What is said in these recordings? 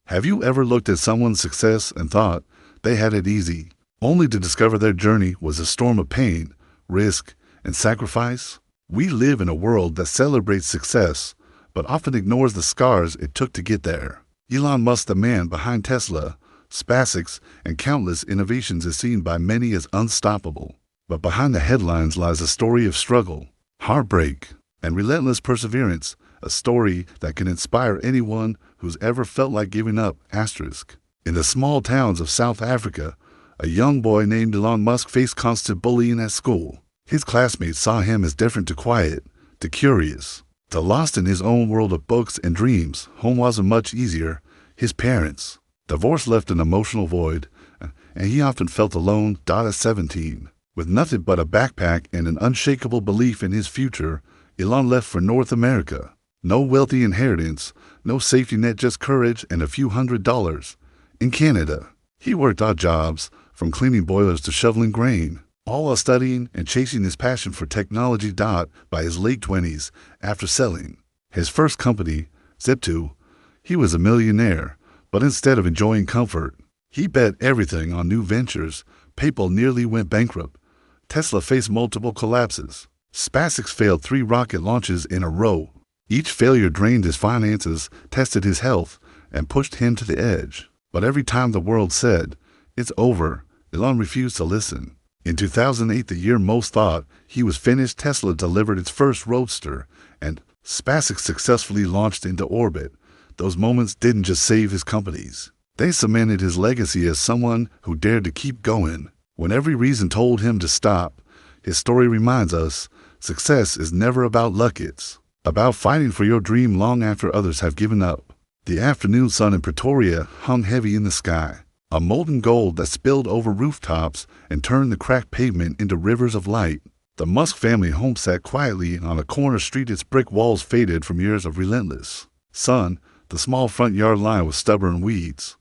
Have you ever looked at someone's success and thought they had it easy, only to discover their journey was a storm of pain, risk, and sacrifice? We live in a world that celebrates success, but often ignores the scars it took to get there. Elon Musk, the man behind Tesla, SpaceX, and countless innovations, is seen by many as unstoppable. But behind the headlines lies a story of struggle, heartbreak, and relentless perseverance, a story that can inspire anyone who's ever felt like giving up. In the small towns of South Africa, a young boy named Elon Musk faced constant bullying at school. His classmates saw him as different, too quiet, too curious, too lost in his own world of books and dreams. Home wasn't much easier. His parents' divorce left an emotional void, and he often felt alone. At 17, with nothing but a backpack and an unshakable belief in his future, Elon left for North America. No wealthy inheritance, no safety net, just courage and a few $100s. In Canada, he worked odd jobs, from cleaning boilers to shoveling grain, all while studying and chasing his passion for technology. By his late 20s, after selling his first company, Zip2, he was a millionaire, but instead of enjoying comfort, he bet everything on new ventures. PayPal nearly went bankrupt. Tesla faced multiple collapses. SpaceX failed 3 rocket launches in a row. Each failure drained his finances, tested his health, and pushed him to the edge. But every time the world said, "It's over," Elon refused to listen. In 2008, the year most thought he was finished, Tesla delivered its first roadster, and SpaceX successfully launched into orbit. Those moments didn't just save his companies. They cemented his legacy as someone who dared to keep going when every reason told him to stop. His story reminds us, success is never about luck. It's about fighting for your dream long after others have given up. The afternoon sun in Pretoria hung heavy in the sky, a molten gold that spilled over rooftops and turned the cracked pavement into rivers of light. The Musk family home sat quietly on a corner street, its brick walls faded from years of relentless sun. The small front yard lined with stubborn weeds.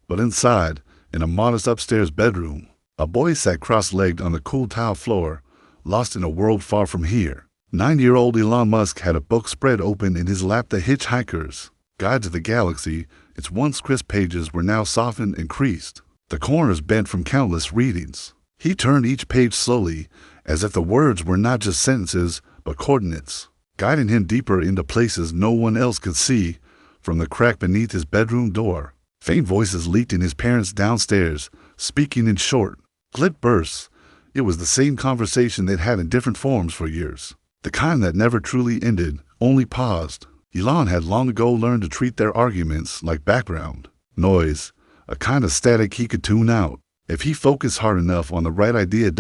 But inside, in a modest upstairs bedroom, a boy sat cross-legged on the cool tile floor, lost in a world far from here. 9-year-old Elon Musk had a book spread open in his lap, The Hitchhiker's Guide to the Galaxy. Its once crisp pages were now softened and creased, the corners bent from countless readings. He turned each page slowly, as if the words were not just sentences, but coordinates, guiding him deeper into places no one else could see. From the crack beneath his bedroom door, faint voices leaked in his parents' downstairs, speaking in short, clipped bursts. It was the same conversation they'd had in different forms for years, the kind that never truly ended, only paused. Elon had long ago learned to treat their arguments like background noise, a kind of static he could tune out if he focused hard enough on the right idea.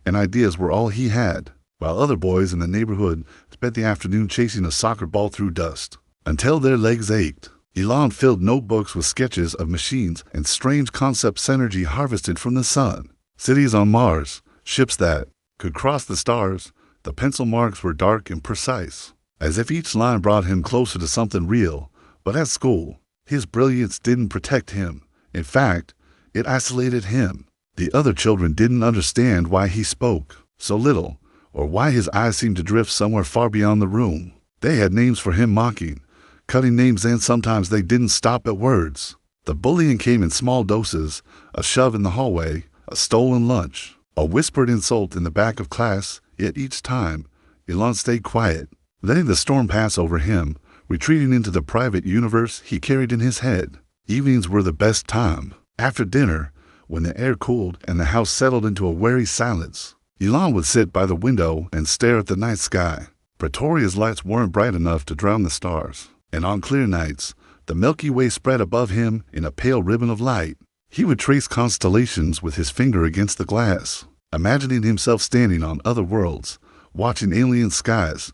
And ideas were all he had, while other boys in the neighborhood spent the afternoon chasing a soccer ball through dust until their legs ached. Elon filled notebooks with sketches of machines and strange concepts, energy harvested from the sun, cities on Mars, ships that could cross the stars. The pencil marks were dark and precise, as if each line brought him closer to something real. But at school, his brilliance didn't protect him. In fact, it isolated him. The other children didn't understand why he spoke so little, or why his eyes seemed to drift somewhere far beyond the room. They had names for him, mocking, cutting names, and sometimes they didn't stop at words. The bullying came in small doses: a shove in the hallway, a stolen lunch, a whispered insult in the back of class. Yet each time, Elon stayed quiet, letting the storm pass over him, retreating into the private universe he carried in his head. Evenings were the best time. After dinner, when the air cooled and the house settled into a wary silence, Elon would sit by the window and stare at the night sky. Pretoria's lights weren't bright enough to drown the stars, and on clear nights, the Milky Way spread above him in a pale ribbon of light. He would trace constellations with his finger against the glass, imagining himself standing on other worlds, watching alien skies.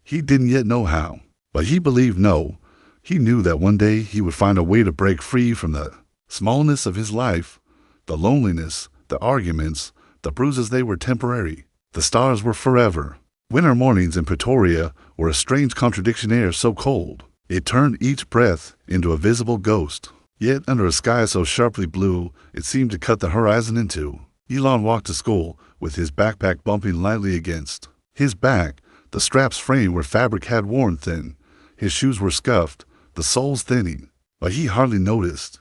He didn't yet know how, but he believed he knew that one day he would find a way to break free from the smallness of his life, the loneliness, the arguments, the bruises. They were temporary. The stars were forever. Winter mornings in Pretoria were a strange contradiction, air so cold it turned each breath into a visible ghost. Yet under a sky so sharply blue, it seemed to cut the horizon in two. Elon walked to school with his backpack bumping lightly against his back, the straps fraying where fabric had worn thin. His shoes were scuffed, the soles thinning. but he hardly noticed.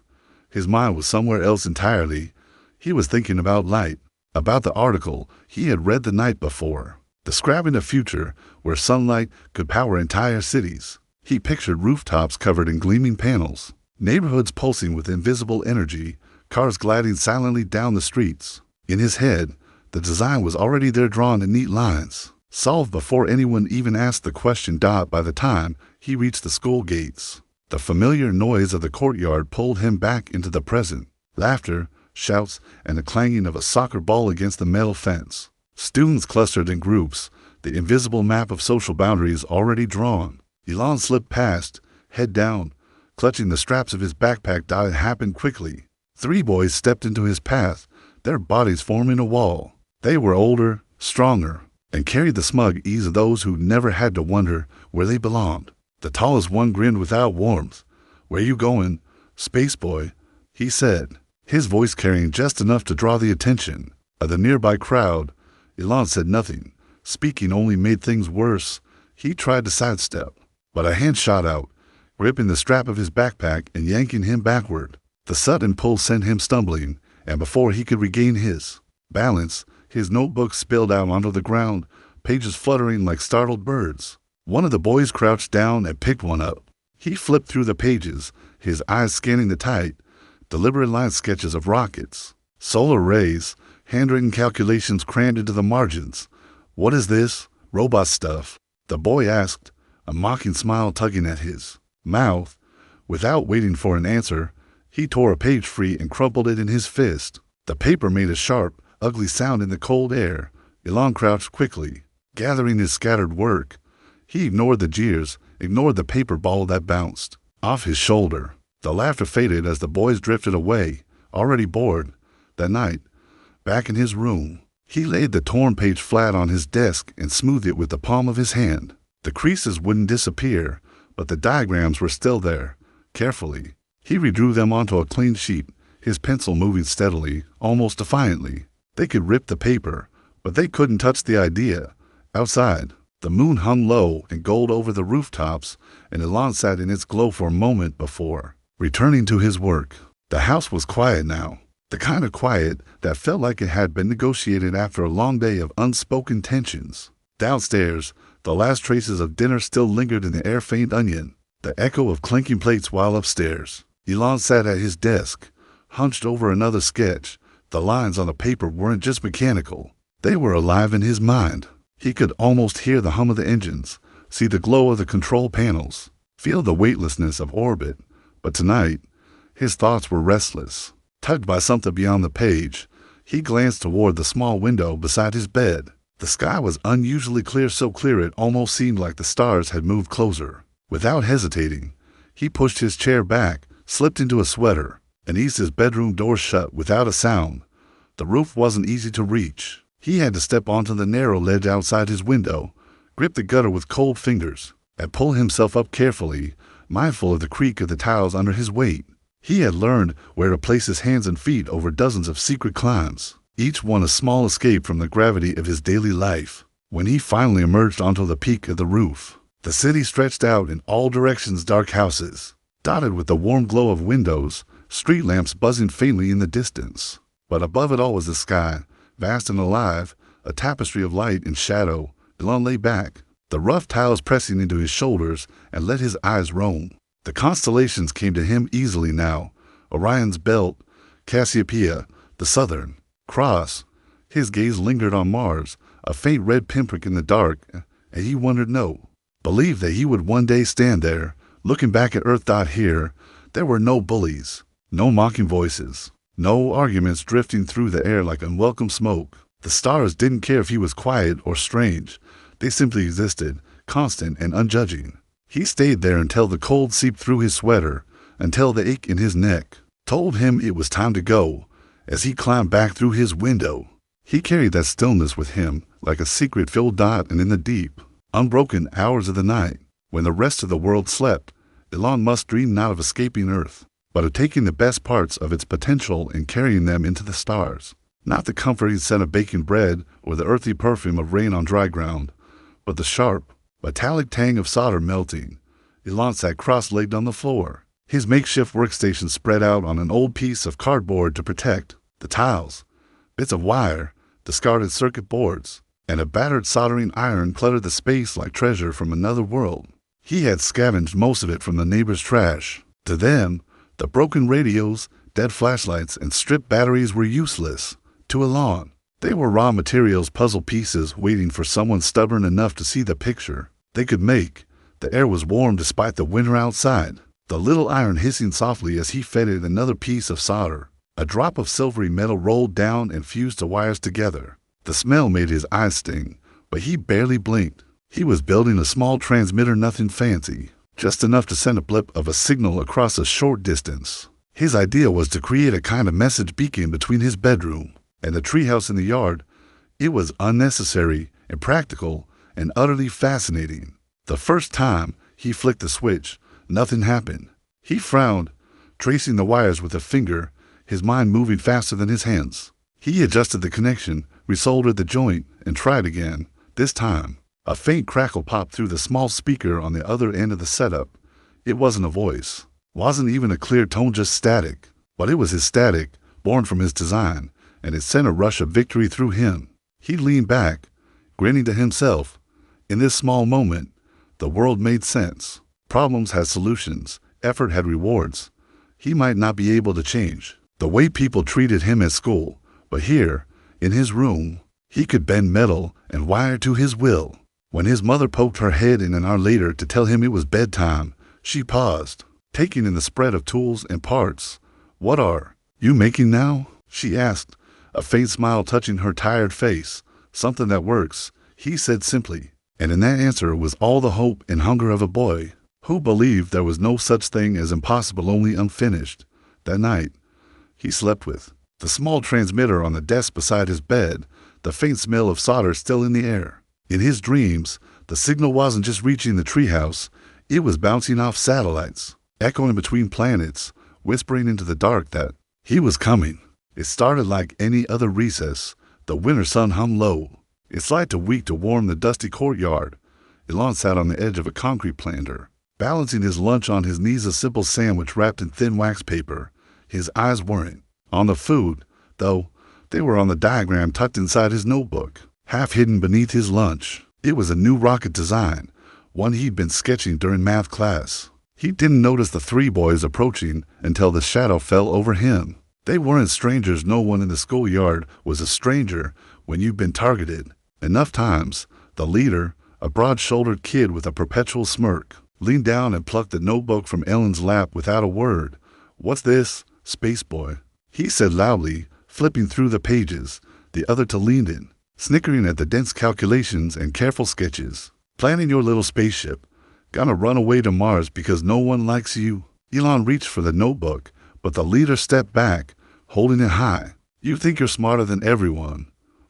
His mind was somewhere else entirely. He was thinking about light, about the article he had read the night before, describing a future where sunlight could power entire cities. He pictured rooftops covered in gleaming panels, neighborhoods pulsing with invisible energy, cars gliding silently down the streets. In his head, the design was already there, drawn in neat lines, solved before anyone even asked the question. By the time he reached the school gates, the familiar noise of the courtyard pulled him back into the present. Laughter, shouts, and the clanging of a soccer ball against the metal fence. Students clustered in groups, the invisible map of social boundaries already drawn. Elon slipped past, head down, clutching the straps of his backpack. It happened quickly. 3 boys stepped into his path, their bodies forming a wall. They were older, stronger, and carried the smug ease of those who never had to wonder where they belonged. The tallest one grinned without warmth. "Where you going, space boy?" he said, his voice carrying just enough to draw the attention of the nearby crowd. Elon said nothing. Speaking only made things worse. He tried to sidestep, but a hand shot out, gripping the strap of his backpack and yanking him backward. The sudden pull sent him stumbling, and before he could regain his balance, his notebook spilled out onto the ground, pages fluttering like startled birds. One of the boys crouched down and picked one up. He flipped through the pages, his eyes scanning the tight, deliberate line sketches of rockets, solar arrays, handwritten calculations crammed into the margins. "What is this? Robot stuff?" the boy asked, a mocking smile tugging at his mouth. Without waiting for an answer, he tore a page free and crumpled it in his fist. The paper made a sharp, ugly sound in the cold air. Elon crouched quickly, gathering his scattered work. He ignored the jeers, ignored the paper ball that bounced off his shoulder. The laughter faded as the boys drifted away, already bored. That night, back in his room, he laid the torn page flat on his desk and smoothed it with the palm of his hand. The creases wouldn't disappear, but the diagrams were still there. Carefully, he redrew them onto a clean sheet, his pencil moving steadily, almost defiantly. They could rip the paper, but they couldn't touch the idea. Outside, the moon hung low in gold over the rooftops, and Elon sat in its glow for a moment before returning to his work. The house was quiet now, the kind of quiet that felt like it had been negotiated after a long day of unspoken tensions. Downstairs, the last traces of dinner still lingered in the air, faint onion, the echo of clinking plates, while upstairs, Elon sat at his desk, hunched over another sketch. The lines on the paper weren't just mechanical. They were alive in his mind. He could almost hear the hum of the engines, see the glow of the control panels, feel the weightlessness of orbit. But tonight, his thoughts were restless. Tugged by something beyond the page, he glanced toward the small window beside his bed. The sky was unusually clear, so clear it almost seemed like the stars had moved closer. Without hesitating, he pushed his chair back, slipped into a sweater, and eased his bedroom door shut without a sound. The roof wasn't easy to reach. He had to step onto the narrow ledge outside his window, grip the gutter with cold fingers, and pull himself up carefully, mindful of the creak of the tiles under his weight. He had learned where to place his hands and feet over dozens of secret climbs, each one a small escape from the gravity of his daily life. When he finally emerged onto the peak of the roof, the city stretched out in all directions, dark houses, dotted with the warm glow of windows, street lamps buzzing faintly in the distance. But above it all was the sky, vast and alive, a tapestry of light and shadow. Elon lay back, the rough tiles pressing into his shoulders, and let his eyes roam. The constellations came to him easily now. Orion's belt, Cassiopeia, the Southern Cross. His gaze lingered on Mars, a faint red pinprick in the dark, and he wondered, believed that he would one day stand there, looking back at Earth. Here, there were no bullies, no mocking voices, no arguments drifting through the air like unwelcome smoke. The stars didn't care if he was quiet or strange. They simply existed, constant and unjudging. He stayed there until the cold seeped through his sweater, until the ache in his neck told him it was time to go. As he climbed back through his window, he carried that stillness with him like a secret-filled dot, and in the deep, unbroken hours of the night, when the rest of the world slept, Elon Musk dreamed not of escaping Earth, but of taking the best parts of its potential and carrying them into the stars. Not the comforting scent of baking bread or the earthy perfume of rain on dry ground, but the sharp, metallic tang of solder melting. Elon sat cross-legged on the floor, His makeshift workstation spread out on an old piece of cardboard to protect the tiles. Bits of wire, discarded circuit boards, and a battered soldering iron cluttered the space like treasure from another world. He had scavenged most of it from the neighbor's trash. To them, the broken radios, dead flashlights, and stripped batteries were useless. To Elon, they were raw materials, puzzle pieces waiting for someone stubborn enough to see the picture they could make. The air was warm despite the winter outside, the little iron hissing softly as he fed it another piece of solder. A drop of silvery metal rolled down and fused the wires together. The smell made his eyes sting, but he barely blinked. He was building a small transmitter, nothing fancy, just enough to send a blip of a signal across a short distance. His idea was to create a kind of message beacon between his bedroom and the treehouse in the yard. It was unnecessary, impractical, and utterly fascinating. The first time he flicked the switch, nothing happened. He frowned, tracing the wires with a finger, his mind moving faster than his hands. He adjusted the connection, resoldered the joint, and tried again. This time, a faint crackle popped through the small speaker on the other end of the setup. It wasn't a voice, wasn't even a clear tone, just static. But it was his static, born from his design, and it sent a rush of victory through him. He leaned back, grinning to himself. In this small moment, the world made sense. Problems had solutions, effort had rewards. He might not be able to change the way people treated him at school, but here, in his room, he could bend metal and wire to his will. When his mother poked her head in an hour later to tell him it was bedtime, she paused, taking in the spread of tools and parts. "What are you making now?" she asked, a faint smile touching her tired face. "Something that works," he said simply. And in that answer was all the hope and hunger of a boy who believed there was no such thing as impossible, only unfinished. That night, he slept with the small transmitter on the desk beside his bed, the faint smell of solder still in the air. In his dreams, the signal wasn't just reaching the treehouse, it was bouncing off satellites, echoing between planets, whispering into the dark that he was coming. It started like any other recess. The winter sun hummed low, its light too weak to warm the dusty courtyard. Elon sat on the edge of a concrete planter, balancing his lunch on his knees, a simple sandwich wrapped in thin wax paper. His eyes weren't on the food, though. They were on the diagram tucked inside his notebook, half hidden beneath his lunch. It was a new rocket design, one he'd been sketching during math class. He didn't notice the three boys approaching until the shadow fell over him. They weren't strangers. No one in the schoolyard was a stranger when you've been targeted enough times. The leader, a broad-shouldered kid with a perpetual smirk, leaned down and plucked the notebook from Ellen's lap without a word. "What's this, space boy?" he said loudly, flipping through the pages. The other two leaned in, snickering at the dense calculations and careful sketches. "Planning your little spaceship. Gonna run away to Mars because no one likes you." Elon reached for the notebook, but the leader stepped back, holding it high. "You think you're smarter than everyone.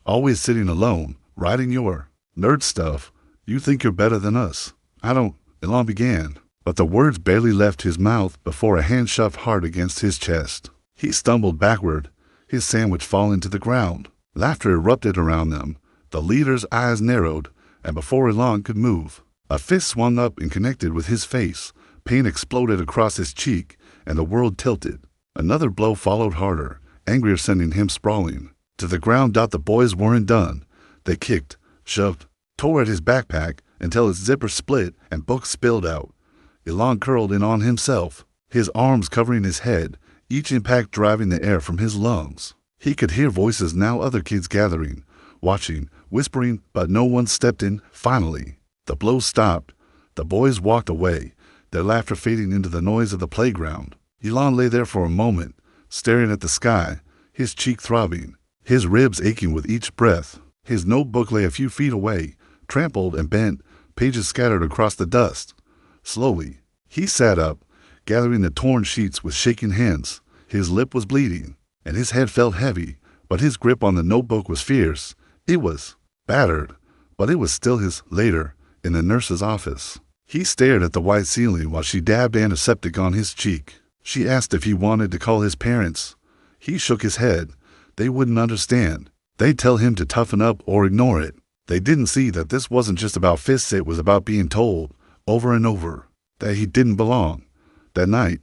Always sitting alone, writing your nerd stuff. You think you're better than us." "I don't," Elon began, but the words barely left his mouth before a hand shoved hard against his chest. He stumbled backward, his sandwich falling to the ground. Laughter erupted around them. The leader's eyes narrowed, and before Elon could move, a fist swung up and connected with his face. Pain exploded across his cheek, and the world tilted. Another blow followed, harder, angrier, sending him sprawling to the ground. The boys weren't done. They kicked, shoved, tore at his backpack until its zipper split and books spilled out. Elon curled in on himself, his arms covering his head, each impact driving the air from his lungs. He could hear voices now, other kids gathering, watching, whispering, but no one stepped in. Finally, the blows stopped. The boys walked away, their laughter fading into the noise of the playground. Elon lay there for a moment, staring at the sky, his cheek throbbing, his ribs aching with each breath. His notebook lay a few feet away, trampled and bent, pages scattered across the dust. Slowly, he sat up, gathering the torn sheets with shaking hands. His lip was bleeding, and his head felt heavy, but his grip on the notebook was fierce. It was battered, but it was still his. Later, in the nurse's office, he stared at the white ceiling while she dabbed antiseptic on his cheek. She asked if he wanted to call his parents. He shook his head. They wouldn't understand. They'd tell him to toughen up or ignore it. They didn't see that this wasn't just about fists. It was about being told, over and over, that he didn't belong. That night,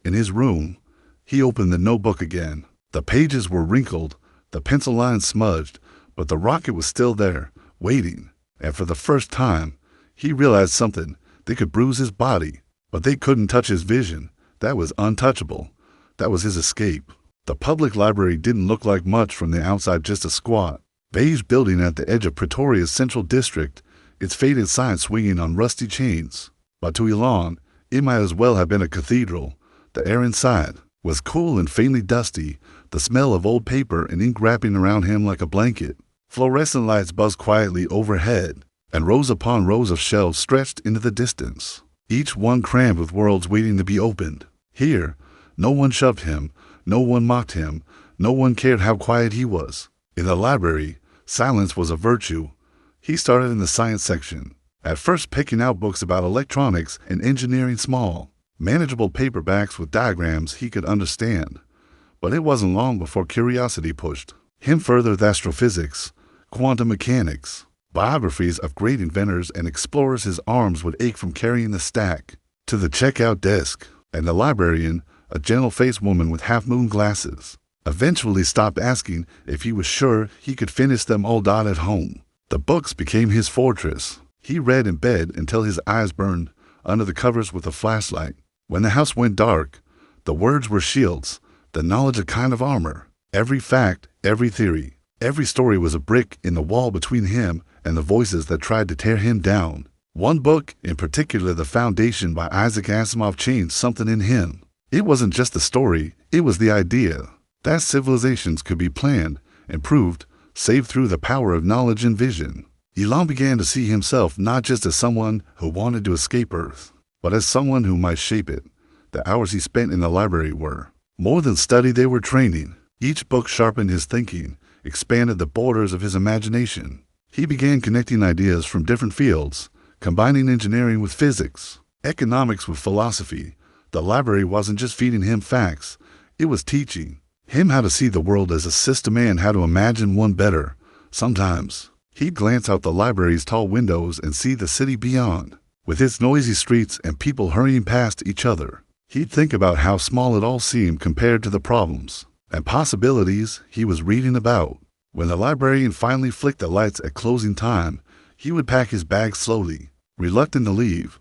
In his room, he opened the notebook again. The pages were wrinkled, the pencil lines smudged, but the rocket was still there, waiting. And for the first time, he realized something. They could bruise his body, but they couldn't touch his vision. That was untouchable. That was his escape. The public library didn't look like much from the outside, just a squat, beige building at the edge of Pretoria's central district, its faded sign swinging on rusty chains. But to Elon, it might as well have been a cathedral. The air inside was cool and faintly dusty, the smell of old paper and ink wrapping around him like a blanket. Fluorescent lights buzzed quietly overhead, and rows upon rows of shelves stretched into the distance, each one crammed with worlds waiting to be opened. Here, no one shoved him, no one mocked him, no one cared how quiet he was. In the library, silence was a virtue. He started in the science section, at first picking out books about electronics and engineering, small, manageable paperbacks with diagrams he could understand. But it wasn't long before curiosity pushed him further with astrophysics, quantum mechanics, biographies of great inventors and explorers. His arms would ache from carrying the stack to the checkout desk, and the librarian, a gentle-faced woman with half-moon glasses, eventually stopped asking if he was sure he could finish them all at home. The books became his fortress. He read in bed until his eyes burned under the covers with a flashlight. When the house went dark, the words were shields, the knowledge a kind of armor. Every fact, every theory, every story was a brick in the wall between him and the voices that tried to tear him down. One book, in particular, The Foundation by Isaac Asimov, changed something in him. It wasn't just the story, it was the idea that civilizations could be planned, improved, saved through the power of knowledge and vision. Elon began to see himself not just as someone who wanted to escape Earth, but as someone who might shape it. The hours he spent in the library were more than study, they were training. Each book sharpened his thinking, expanded the borders of his imagination. He began connecting ideas from different fields, combining engineering with physics, economics with philosophy. The library wasn't just feeding him facts, it was teaching him how to see the world as a system and how to imagine one better. Sometimes, he'd glance out the library's tall windows and see the city beyond, with its noisy streets and people hurrying past each other. He'd think about how small it all seemed compared to the problems and possibilities he was reading about. When the librarian finally flicked the lights at closing time, he would pack his bag slowly, reluctant to leave,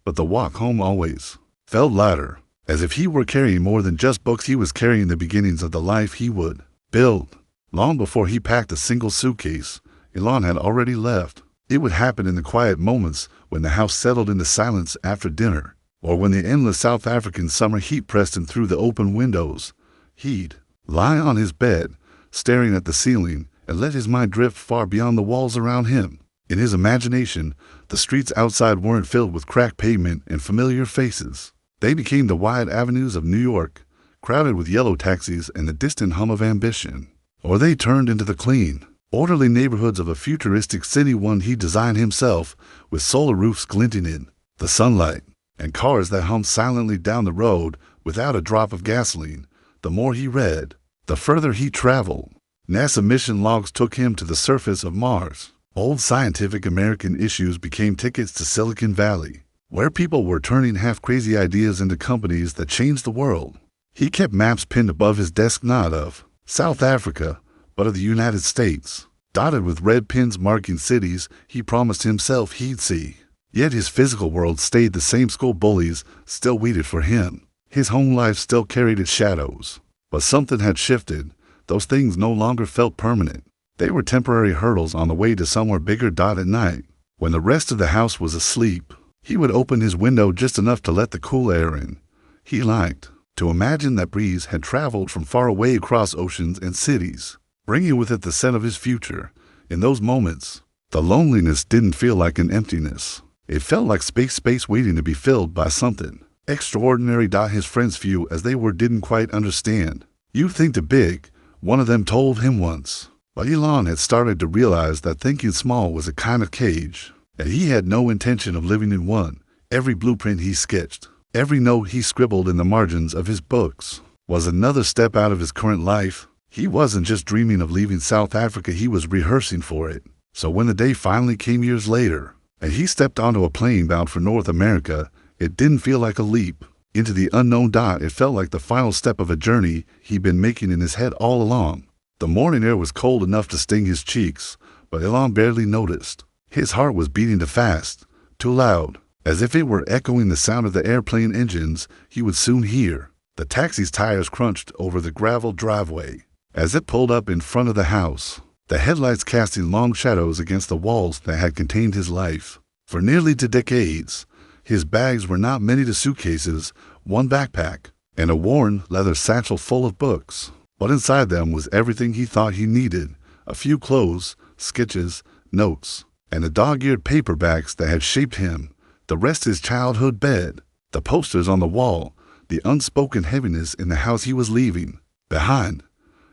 but the walk home always felt lighter, as if he were carrying more than just books. He was carrying the beginnings of the life he would build. Long before he packed a single suitcase, Elon had already left. It would happen in the quiet moments when the house settled into silence after dinner, or when the endless South African summer heat pressed him through the open windows. He'd lie on his bed, staring at the ceiling, and let his mind drift far beyond the walls around him. In his imagination, the streets outside weren't filled with cracked pavement and familiar faces. They became the wide avenues of New York, crowded with yellow taxis and the distant hum of ambition. Or they turned into the clean, orderly neighborhoods of a futuristic city, one he designed himself, with solar roofs glinting in the sunlight, and cars that hummed silently down the road without a drop of gasoline. The more he read, the further he traveled. NASA mission logs took him to the surface of Mars. Old scientific American issues became tickets to Silicon Valley, where people were turning half-crazy ideas into companies that changed the world. He kept maps pinned above his desk, not of South Africa, but of the United States, dotted with red pins marking cities he promised himself he'd see. Yet his physical world stayed the same. School bullies still waited for him. His home life still carried its shadows. But something had shifted. Those things no longer felt permanent. They were temporary hurdles on the way to somewhere bigger. At night, when the rest of the house was asleep, he would open his window just enough to let the cool air in. He liked to imagine that breeze had traveled from far away across oceans and cities, bringing with it the scent of his future. In those moments, the loneliness didn't feel like an emptiness. It felt like space waiting to be filled by something extraordinary. His friends, few as they were, didn't quite understand. "You think too big," one of them told him once. But Elon had started to realize that thinking small was a kind of cage, and he had no intention of living in one. Every blueprint he sketched, every note he scribbled in the margins of his books, was another step out of his current life. He wasn't just dreaming of leaving South Africa, he was rehearsing for it. So when the day finally came years later, and he stepped onto a plane bound for North America, it didn't feel like a leap. into the unknown dot. It felt like the final step of a journey he'd been making in his head all along. The morning air was cold enough to sting his cheeks, but Elon barely noticed. His heart was beating too fast, too loud, as if it were echoing the sound of the airplane engines he would soon hear. The taxi's tires crunched over the gravel driveway as it pulled up in front of the house, the headlights casting long shadows against the walls that had contained his life. For nearly 2 decades, his bags were not many suitcases, one backpack, and a worn leather satchel full of books. But inside them was everything he thought he needed: a few clothes, sketches, notes, and the dog-eared paperbacks that had shaped him, the rest his childhood bed, the posters on the wall, the unspoken heaviness in the house he was leaving behind.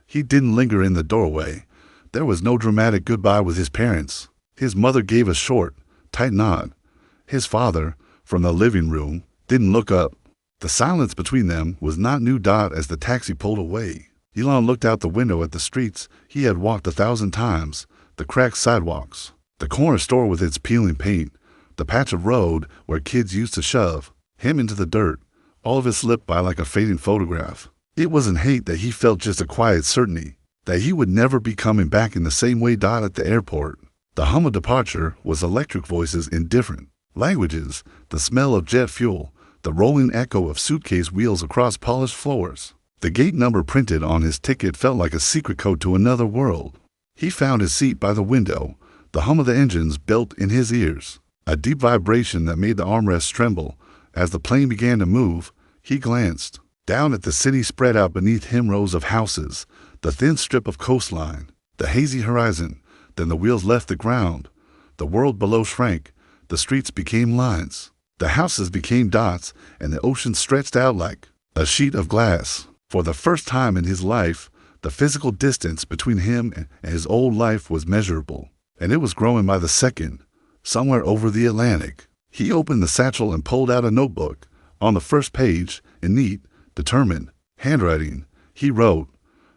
He didn't linger in the doorway. There was no dramatic goodbye with his parents. His mother gave a short, tight nod. His father, from the living room, didn't look up. The silence between them was not new dot as the taxi pulled away. Elon looked out the window at the streets he had walked 1,000 times, the cracked sidewalks, the corner store with its peeling paint, the patch of road where kids used to shove him into the dirt. All of it slipped by like a fading photograph. It wasn't hate that he felt, just a quiet certainty that he would never be coming back in the same way. Dot at the airport. The hum of departure was electric voices in different languages, the smell of jet fuel, the rolling echo of suitcase wheels across polished floors. The gate number printed on his ticket felt like a secret code to another world. He found his seat by the window, the hum of the engines built in his ears, a deep vibration that made the armrests tremble. As the plane began to move, he glanced down at the city spread out beneath him, rows of houses, the thin strip of coastline, the hazy horizon. Then the wheels left the ground. The world below shrank. The streets became lines. The houses became dots, and the ocean stretched out like a sheet of glass. For the first time in his life, the physical distance between him and his old life was measurable, and it was growing by the second. Somewhere over the Atlantic, he opened the satchel and pulled out a notebook. On the first page, in neat, determined handwriting, he wrote,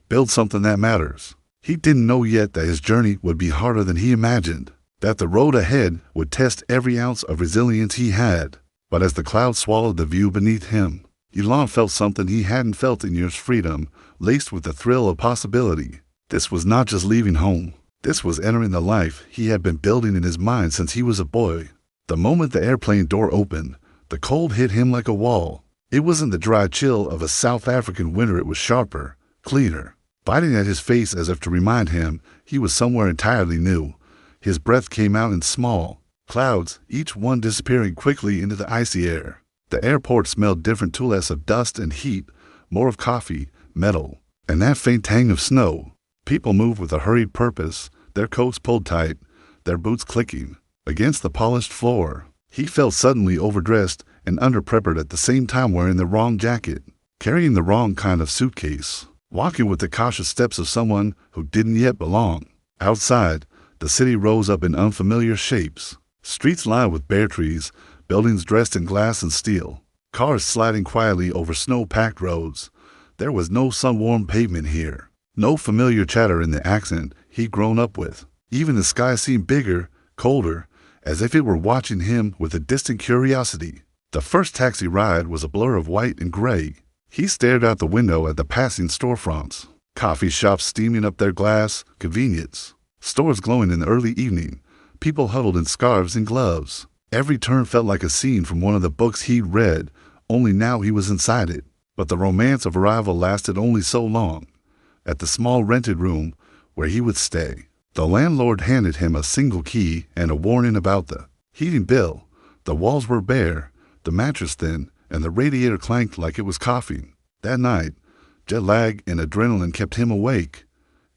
"Build something that matters." He didn't know yet that his journey would be harder than he imagined, that the road ahead would test every ounce of resilience he had. But as the clouds swallowed the view beneath him, Elon felt something he hadn't felt in years: freedom, laced with the thrill of possibility. This was not just leaving home. This was entering the life he had been building in his mind since he was a boy. The moment the airplane door opened, the cold hit him like a wall. It wasn't the dry chill of a South African winter. It was sharper, cleaner, biting at his face as if to remind him he was somewhere entirely new. His breath came out in small clouds, each one disappearing quickly into the icy air. The airport smelled different, too, less of dust and heat, more of coffee, metal, and that faint tang of snow. People moved with a hurried purpose, their coats pulled tight, their boots clicking against the polished floor. He felt suddenly overdressed and underprepared at the same time, wearing the wrong jacket, carrying the wrong kind of suitcase, walking with the cautious steps of someone who didn't yet belong. Outside, the city rose up in unfamiliar shapes. Streets lined with bare trees, buildings dressed in glass and steel, cars sliding quietly over snow-packed roads. There was no sun-warmed pavement here, no familiar chatter in the accent he'd grown up with. Even the sky seemed bigger, colder, as if it were watching him with a distant curiosity. The first taxi ride was a blur of white and gray. He stared out the window at the passing storefronts, coffee shops steaming up their glass, convenience stores glowing in the early evening, people huddled in scarves and gloves. Every turn felt like a scene from one of the books he'd read, only now he was inside it. But the romance of arrival lasted only so long. At the small rented room where he would stay, the landlord handed him a single key and a warning about the heating bill. The walls were bare, the mattress thin, and the radiator clanked like it was coughing. That night, jet lag and adrenaline kept him awake.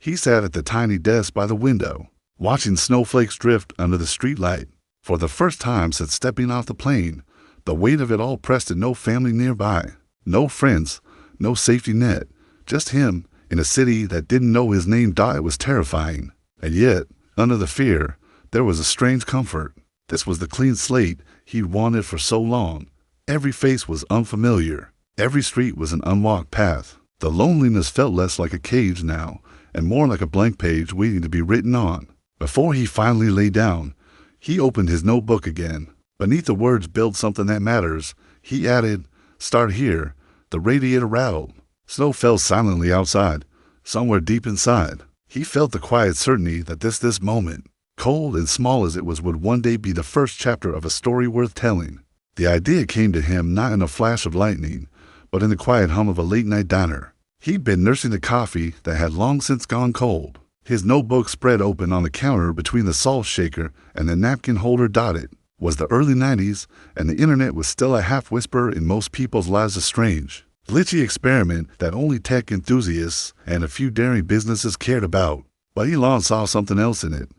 He sat at the tiny desk by the window, watching snowflakes drift under the streetlight. For the first time since stepping off the plane, the weight of it all pressed in. No family nearby, no friends, no safety net, just him in a city that didn't know his name. It was terrifying. And yet, under the fear, there was a strange comfort. This was the clean slate he'd wanted for so long. Every face was unfamiliar. Every street was an unwalked path. The loneliness felt less like a cage now, and more like a blank page waiting to be written on. Before he finally lay down, he opened his notebook again. Beneath the words "build something that matters," he added, Start here. The radiator rattled. Snow fell silently outside, somewhere deep inside. He felt the quiet certainty that this moment, cold and small as it was, would one day be the first chapter of a story worth telling. The idea came to him not in a flash of lightning, but in the quiet hum of a late-night diner. He'd been nursing the coffee that had long since gone cold. His notebook spread open on the counter between the salt shaker and the napkin holder. It was the early 90s, and the internet was still a half-whisper in most people's lives, a strange, glitchy experiment that only tech enthusiasts and a few daring businesses cared about. But Elon saw something else in it,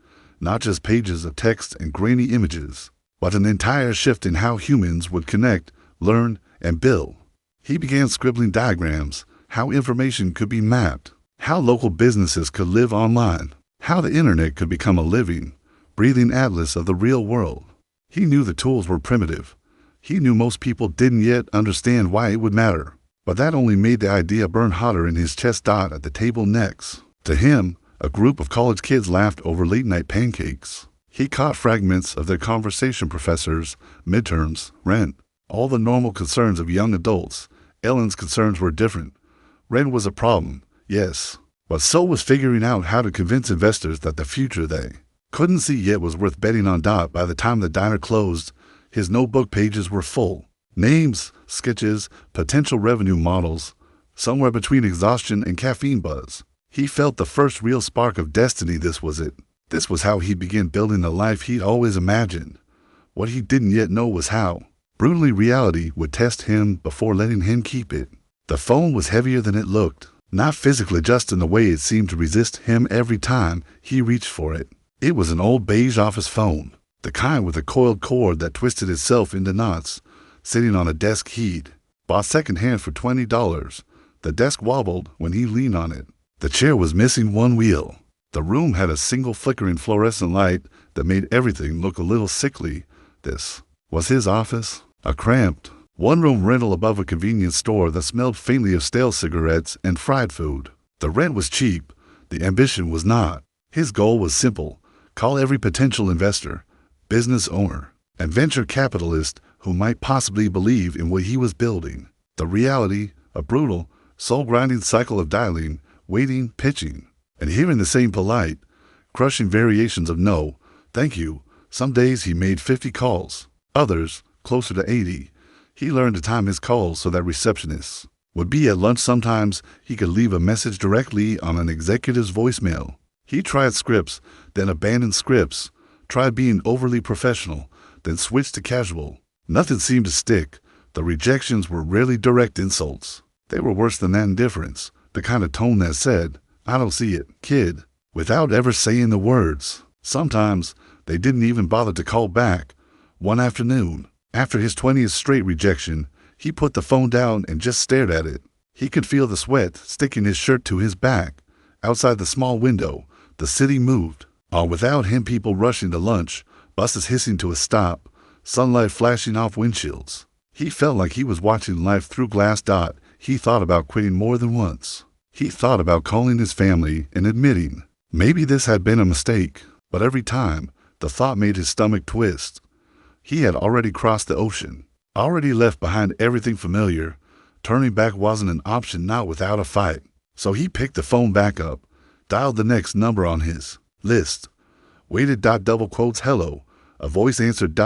not just pages of text and grainy images, but an entire shift in how humans would connect, learn, and build. He began scribbling diagrams, how information could be mapped, how local businesses could live online, how the internet could become a living, breathing atlas of the real world. He knew the tools were primitive. He knew most people didn't yet understand why it would matter. But that only made the idea burn hotter in his chest. At the table next to him, a group of college kids laughed over late-night pancakes. He caught fragments of their conversation: professors, midterms, rent, all the normal concerns of young adults. Ellen's concerns were different. Rent was a problem, yes, but so was figuring out how to convince investors that the future they couldn't see yet was worth betting on. By the time the diner closed, his notebook pages were full. Names, sketches, potential revenue models, somewhere between exhaustion and caffeine buzz. He felt the first real spark of destiny. This was it. This was how he began building the life he'd always imagined. What he didn't yet know was how brutally reality would test him before letting him keep it. The phone was heavier than it looked, not physically, just in the way it seemed to resist him every time he reached for it. It was an old beige office phone, the kind with a coiled cord that twisted itself into knots, sitting on a desk he'd bought secondhand for $20. The desk wobbled when he leaned on it. The chair was missing one wheel. The room had a single flickering fluorescent light that made everything look a little sickly. This was his office, a cramped, one-room rental above a convenience store that smelled faintly of stale cigarettes and fried food. The rent was cheap. The ambition was not. His goal was simple: call every potential investor, business owner, and venture capitalist who might possibly believe in what he was building. The reality, a brutal, soul-grinding cycle of dialing, waiting, pitching, and hearing the same polite, crushing variations of no, thank you. Some days he made 50 calls, others closer to 80. He learned to time his calls so that receptionists would be at lunch. Sometimes he could leave a message directly on an executive's voicemail. He tried scripts, then abandoned scripts, tried being overly professional, then switched to casual. Nothing seemed to stick. The rejections were rarely direct insults. They were worse than that: indifference, the kind of tone that said, "I don't see it, kid," without ever saying the words. Sometimes they didn't even bother to call back. One afternoon, after his 20th straight rejection, he put the phone down and just stared at it. He could feel the sweat sticking his shirt to his back. Outside the small window, the city moved. All without him, people rushing to lunch, buses hissing to a stop, sunlight flashing off windshields. He felt like he was watching life through glass. He thought about quitting more than once. He thought about calling his family and admitting maybe this had been a mistake, but every time, the thought made his stomach twist. He had already crossed the ocean, already left behind everything familiar. Turning back wasn't an option, not without a fight. So he picked the phone back up, dialed the next number on his list, waited. Double quotes, hello. A voice answered.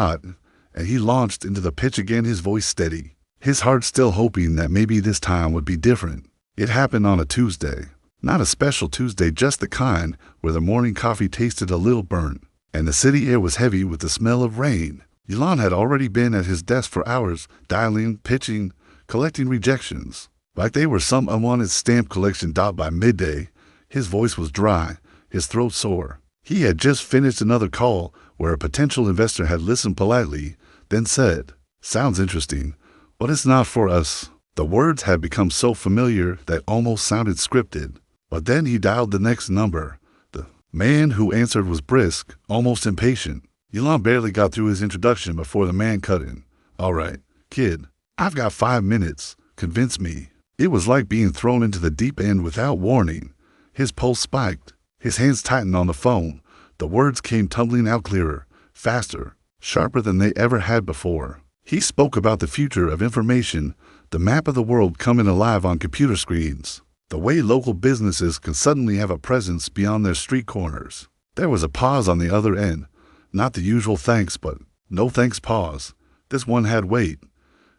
And he launched into the pitch again, his voice steady, his heart still hoping that maybe this time would be different. It happened on a Tuesday. Not a special Tuesday, just the kind where the morning coffee tasted a little burnt, and the city air was heavy with the smell of rain. Elon had already been at his desk for hours, dialing, pitching, collecting rejections, like they were some unwanted stamp collection. By midday, his voice was dry, his throat sore. He had just finished another call where a potential investor had listened politely, then said, "Sounds interesting, but it's not for us." The words had become so familiar that almost sounded scripted. But then he dialed the next number. The man who answered was brisk, almost impatient. Elon barely got through his introduction before the man cut in. "All right, kid, I've got 5 minutes. Convince me." It was like being thrown into the deep end without warning. His pulse spiked. His hands tightened on the phone. The words came tumbling out clearer, faster, sharper than they ever had before. He spoke about the future of information, The map of the world coming alive on computer screens. The way local businesses can suddenly have a presence beyond their street corners. There was a pause on the other end. Not the usual thanks, but no thanks pause. This one had weight.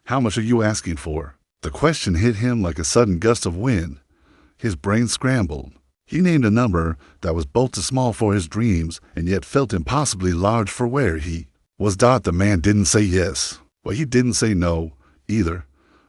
How much are you asking for? The question hit him like a sudden gust of wind. His brain scrambled. He named a number that was both too small for his dreams and yet felt impossibly large for where he was. The man didn't say yes, but he didn't say no either.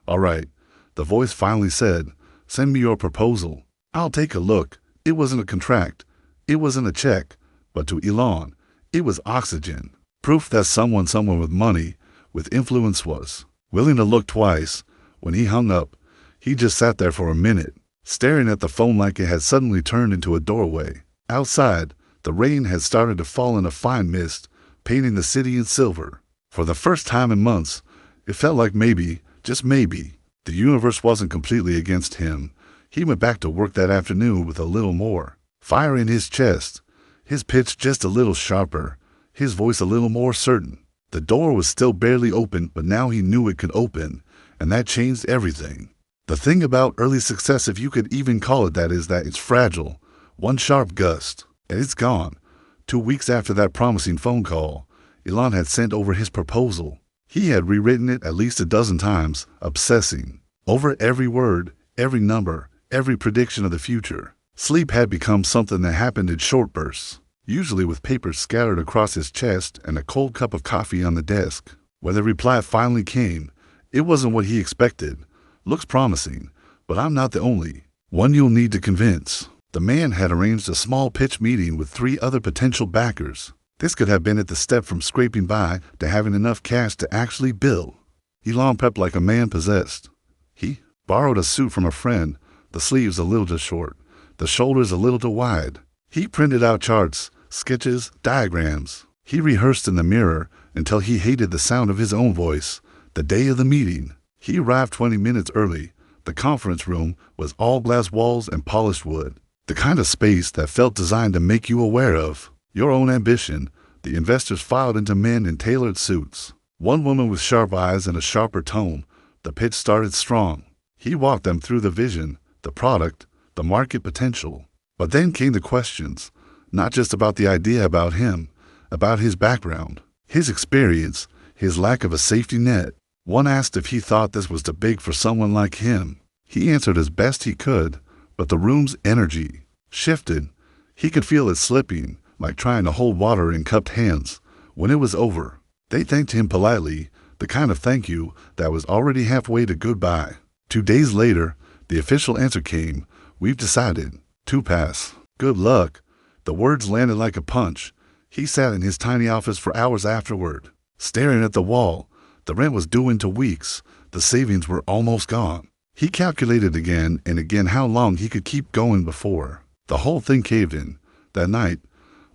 All right, the voice finally said, send me your proposal. I'll take a look. It wasn't a contract. It wasn't a check. But to Elon, it was oxygen. Proof that someone with money, with influence was willing to look twice. When he hung up, he just sat there for a minute, staring at the phone like it had suddenly turned into a doorway. Outside, the rain had started to fall in a fine mist, painting the city in silver. For the first time in months, it felt like maybe, just maybe, the universe wasn't completely against him. He went back to work that afternoon with a little more fire in his chest, his pitch just a little sharper, his voice a little more certain. The door was still barely open, but now he knew it could open, and that changed everything. The thing about early success, if you could even call it that, is that it's fragile. One sharp gust, and it's gone. 2 weeks after that promising phone call, Elon had sent over his proposal. He had rewritten it at least a dozen times, obsessing over every word, every number, every prediction of the future. Sleep had become something that happened in short bursts, usually with papers scattered across his chest and a cold cup of coffee on the desk. When the reply finally came, it wasn't what he expected. Looks promising, but I'm not the only one you'll need to convince. The man had arranged a small pitch meeting with 3 other potential backers. This could have been at the step from scraping by to having enough cash to actually build. Elon prepped like a man possessed. He borrowed a suit from a friend, the sleeves a little too short, the shoulders a little too wide. He printed out charts, sketches, diagrams. He rehearsed in the mirror until he hated the sound of his own voice. The day of the meeting, he arrived 20 minutes early. The conference room was all glass walls and polished wood. The kind of space that felt designed to make you aware of your own ambition. The investors filed into men in tailored suits. One woman with sharp eyes and a sharper tone. The pitch started strong. He walked them through the vision, the product, the market potential. But then came the questions, not just about the idea, about him, about his background, his experience, his lack of a safety net. One asked if he thought this was too big for someone like him. He answered as best he could, but the room's energy shifted. He could feel it slipping, like trying to hold water in cupped hands. When it was over, they thanked him politely, the kind of thank you that was already halfway to goodbye. 2 days later, the official answer came. We've decided to pass. Good luck. The words landed like a punch. He sat in his tiny office for hours afterward, staring at the wall. The rent was due in 2 weeks. The savings were almost gone. He calculated again and again how long he could keep going before the whole thing caved in. That night,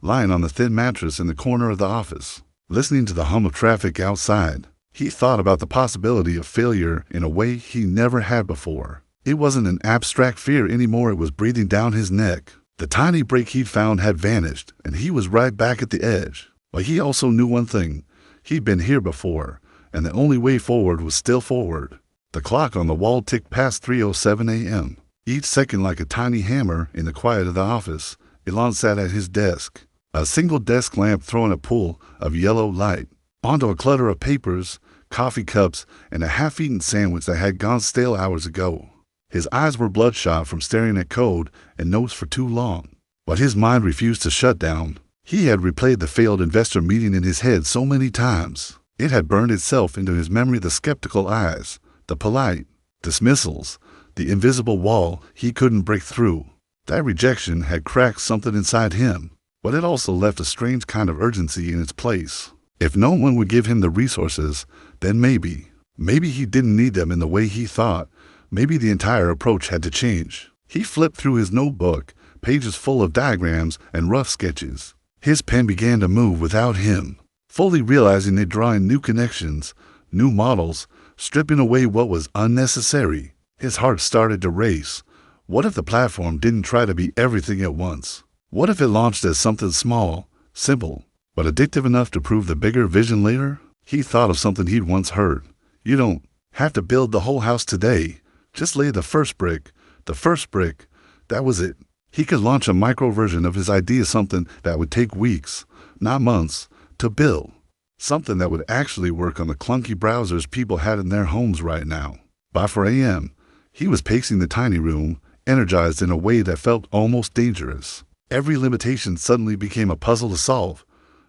lying on the thin mattress in the corner of the office, listening to the hum of traffic outside, he thought about the possibility of failure in a way he never had before. It wasn't an abstract fear anymore, it was breathing down his neck. The tiny break he'd found had vanished, and he was right back at the edge. But he also knew one thing. He'd been here before, and the only way forward was still forward. The clock on the wall ticked past 3:07 a.m., each second like a tiny hammer. In the quiet of the office, Elon sat at his desk, a single desk lamp throwing a pool of yellow light onto a clutter of papers, coffee cups, and a half-eaten sandwich that had gone stale hours ago. His eyes were bloodshot from staring at code and notes for too long, but his mind refused to shut down. He had replayed the failed investor meeting in his head so many times. It had burned itself into his memory, the skeptical eyes, the polite dismissals, the invisible wall he couldn't break through. That rejection had cracked something inside him, but it also left a strange kind of urgency in its place. If no one would give him the resources, then maybe he didn't need them in the way he thought. Maybe the entire approach had to change. He flipped through his notebook, pages full of diagrams and rough sketches. His pen began to move without him, fully realizing it, drawing new connections, new models, stripping away what was unnecessary. His heart started to race. What if the platform didn't try to be everything at once? What if it launched as something small, simple, but addictive enough to prove the bigger vision later? He thought of something he'd once heard. You don't Have to build the whole house today. Just lay the first brick. The first brick. That was it. He could launch a micro version of his idea, something that would take weeks, not months, to build. Something that would actually work on the clunky browsers people had in their homes right now. By 4 a.m., he was pacing the tiny room, energized in a way that felt almost dangerous. Every limitation suddenly became a puzzle to solve.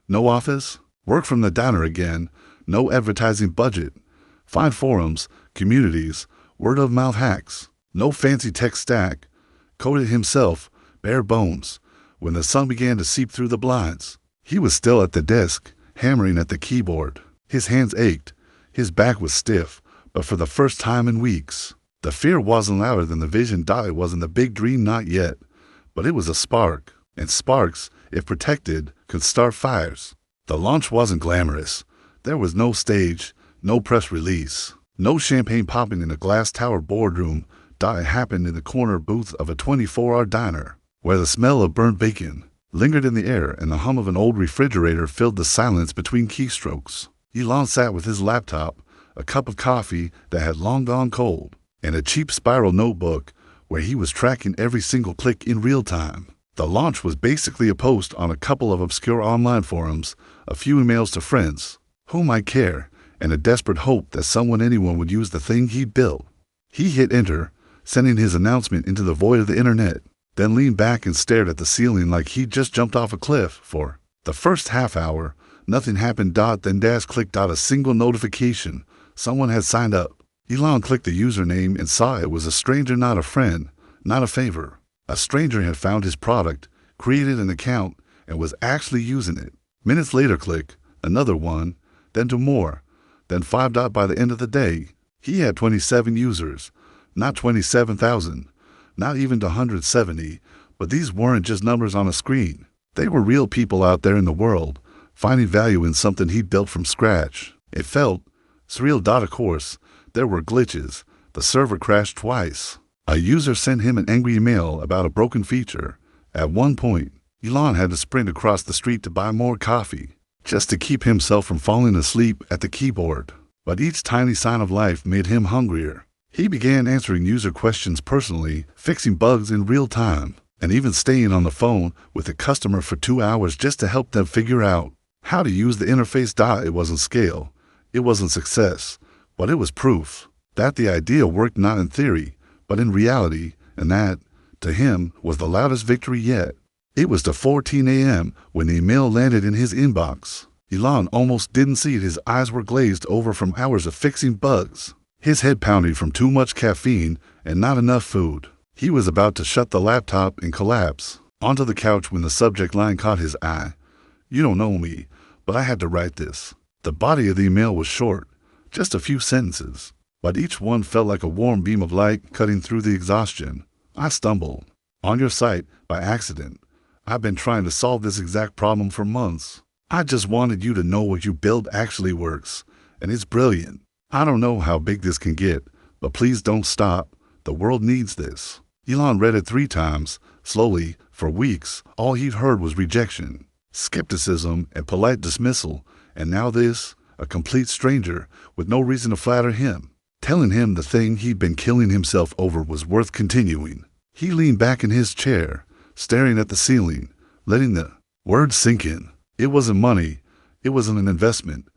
No office, work from the diner again, no advertising budget, find forums, communities, word-of-mouth hacks, no fancy tech stack, coded himself, bare bones. When the sun began to seep through the blinds, he was still at the desk, hammering at the keyboard. His hands ached, his back was stiff, but for the first time in weeks, the fear wasn't louder than the vision. It wasn't the big dream, not yet, but it was a spark, and sparks, if protected, could start fires. The launch wasn't glamorous. There was no stage, no press release, no champagne popping in a glass tower boardroom. It happened in the corner booth of a 24-hour diner, where the smell of burnt bacon lingered in the air and the hum of an old refrigerator filled the silence between keystrokes. Elon sat with his laptop, a cup of coffee that had long gone cold, and a cheap spiral notebook where he was tracking every single click in real time. The launch was basically a post on a couple of obscure online forums, a few emails to friends who might care, and a desperate hope that anyone would use the thing he'd built. He hit enter, sending his announcement into the void of the internet, then leaned back and stared at the ceiling like he'd just jumped off a cliff. For the first half hour, nothing happened. Then clicked out a single notification. Someone had signed up. Elon clicked the username and saw it was a stranger, not a friend, not a favor. A stranger had found his product, created an account, and was actually using it. Minutes later, click, another one, then 2 more, then 5. By the end of the day, he had 27 users, not 27,000, not even 170, but these weren't just numbers on a screen. They were real people out there in the world, finding value in something he'd built from scratch. It felt surreal. Of course, there were glitches. The server crashed twice. A user sent him an angry email about a broken feature. At one point, Elon had to sprint across the street to buy more coffee, just to keep himself from falling asleep at the keyboard. But each tiny sign of life made him hungrier. He began answering user questions personally, fixing bugs in real time, and even staying on the phone with a customer for 2 hours just to help them figure out how to use the interface. It wasn't scale, it wasn't success, but it was proof that the idea worked, not in theory, but in reality, and that, to him, was the loudest victory yet. It was 4:14 a.m. when the email landed in his inbox. Elon almost didn't see it. His eyes were glazed over from hours of fixing bugs, his head pounding from too much caffeine and not enough food. He was about to shut the laptop and collapse onto the couch when the subject line caught his eye. "You don't know me, but I had to write this." The body of the email was short, just a few sentences, but each one felt like a warm beam of light cutting through the exhaustion. "I stumbled on your site by accident. I've been trying to solve this exact problem for months. I just wanted you to know what you build actually works, and it's brilliant. I don't know how big this can get, but please don't stop. The world needs this." Elon read it 3 times, slowly. For weeks, all he'd heard was rejection, skepticism, and polite dismissal, and now this, a complete stranger with no reason to flatter him, telling him the thing he'd been killing himself over was worth continuing. He leaned back in his chair, staring at the ceiling, letting the words sink in. It wasn't money, it wasn't an investment,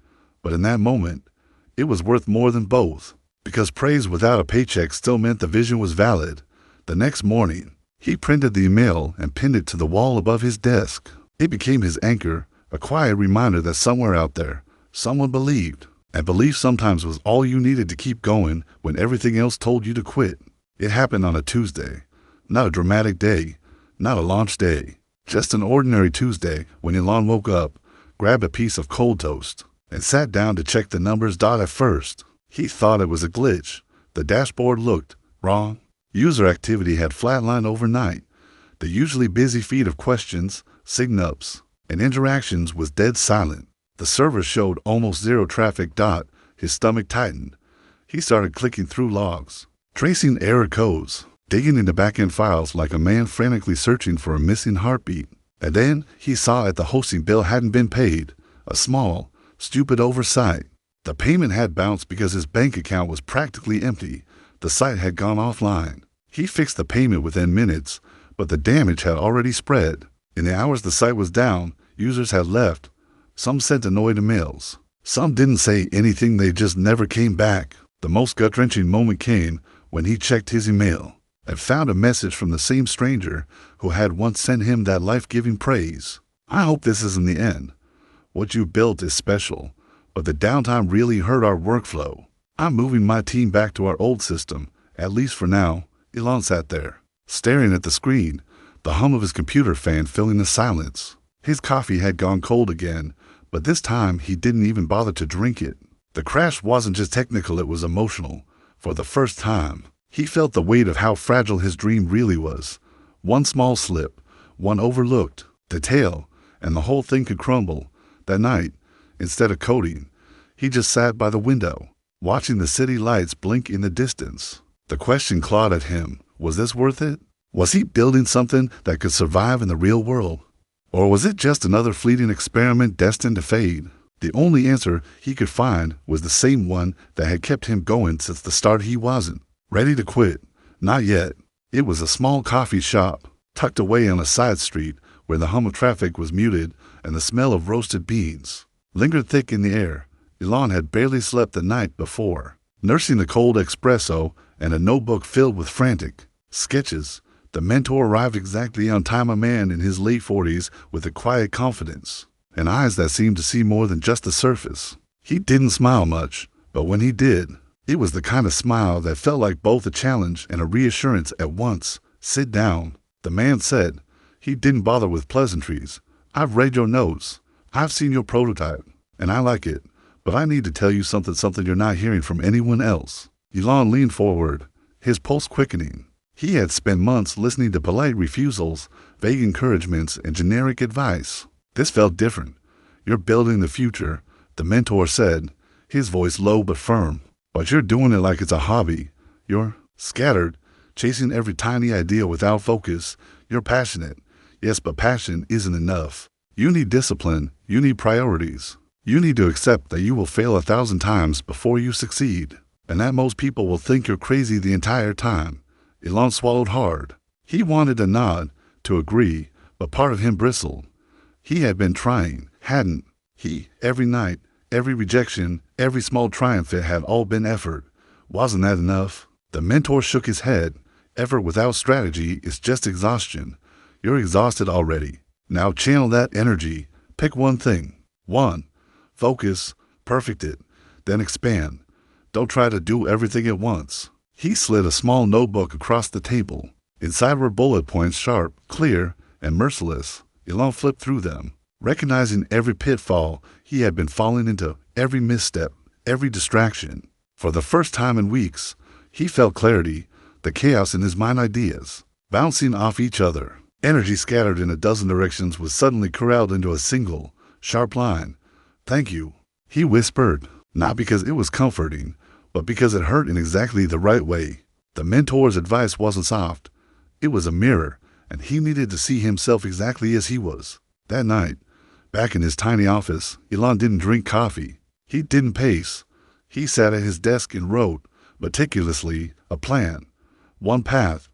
but in that moment, it was worth more than both, because praise without a paycheck still meant the vision was valid. The next morning, he printed the email and pinned it to the wall above his desk. It became his anchor, a quiet reminder that somewhere out there, someone believed, and belief sometimes was all you needed to keep going when everything else told you to quit. It happened on a Tuesday, not a dramatic day, not a launch day, just an ordinary Tuesday when Elon woke up, grabbed a piece of cold toast, and sat down to check the numbers. At first, he thought it was a glitch. The dashboard looked wrong. User activity had flatlined overnight. The usually busy feed of questions, sign-ups, and interactions was dead silent. The server showed almost zero traffic. His stomach tightened. He started clicking through logs, tracing error codes, digging into back-end files like a man frantically searching for a missing heartbeat. And then he saw the hosting bill hadn't been paid. A small, stupid oversight. The payment had bounced because his bank account was practically empty. The site had gone offline. He fixed the payment within minutes, but the damage had already spread. In the hours the site was down, users had left. Some sent annoyed emails. Some didn't say anything, they just never came back. The most gut-wrenching moment came when he checked his email and found a message from the same stranger who had once sent him that life-giving praise. "I hope this isn't the end. What you built is special, but the downtime really hurt our workflow. I'm moving my team back to our old system, at least for now." Elon sat there, staring at the screen, the hum of his computer fan filling the silence. His coffee had gone cold again, but this time he didn't even bother to drink it. The crash wasn't just technical, it was emotional. For the first time, he felt the weight of how fragile his dream really was. One small slip, one overlooked detail, and the whole thing could crumble. That night, instead of coding, he just sat by the window, watching the city lights blink in the distance. The question clawed at him, was this worth it? Was he building something that could survive in the real world? Or was it just another fleeting experiment destined to fade? The only answer he could find was the same one that had kept him going since the start. He wasn't ready to quit. Not yet. It was a small coffee shop, tucked away on a side street where the hum of traffic was muted and the smell of roasted beans lingered thick in the air. Elon had barely slept the night before, nursing the cold espresso and a notebook filled with frantic sketches. The mentor arrived exactly on time, a man in his late 40s with a quiet confidence and eyes that seemed to see more than just the surface. He didn't smile much, but when he did, it was the kind of smile that felt like both a challenge and a reassurance at once. "Sit down," the man said. He didn't bother with pleasantries. "I've read your notes. I've seen your prototype, and I like it. But I need to tell you something you're not hearing from anyone else." Elon leaned forward, his pulse quickening. He had spent months listening to polite refusals, vague encouragements, and generic advice. This felt different. "You're building the future," the mentor said, his voice low but firm. "But you're doing it like it's a hobby. You're scattered, chasing every tiny idea without focus. You're passionate. Yes, but passion isn't enough. You need discipline. You need priorities. You need to accept that you will fail 1,000 times before you succeed, and that most people will think you're crazy the entire time." Elon swallowed hard. He wanted to nod, to agree, but part of him bristled. He had been trying, hadn't he? Every night, every rejection, every small triumph, it had all been effort. Wasn't that enough? The mentor shook his head. "Effort without strategy is just exhaustion. You're exhausted already. Now channel that energy. Pick one thing. One. Focus, perfect it, then expand. Don't try to do everything at once." He slid a small notebook across the table. Inside were bullet points, sharp, clear, and merciless. Elon flipped through them, recognizing every pitfall he had been falling into, every misstep, every distraction. For the first time in weeks, he felt clarity, the chaos in his mind, ideas bouncing off each other. Energy scattered in a dozen directions was suddenly corralled into a single, sharp line. "Thank you," he whispered, not because it was comforting, but because it hurt in exactly the right way. The mentor's advice wasn't soft. It was a mirror, and he needed to see himself exactly as he was. That night, back in his tiny office, Elon didn't drink coffee. He didn't pace. He sat at his desk and wrote, meticulously, a plan. One path,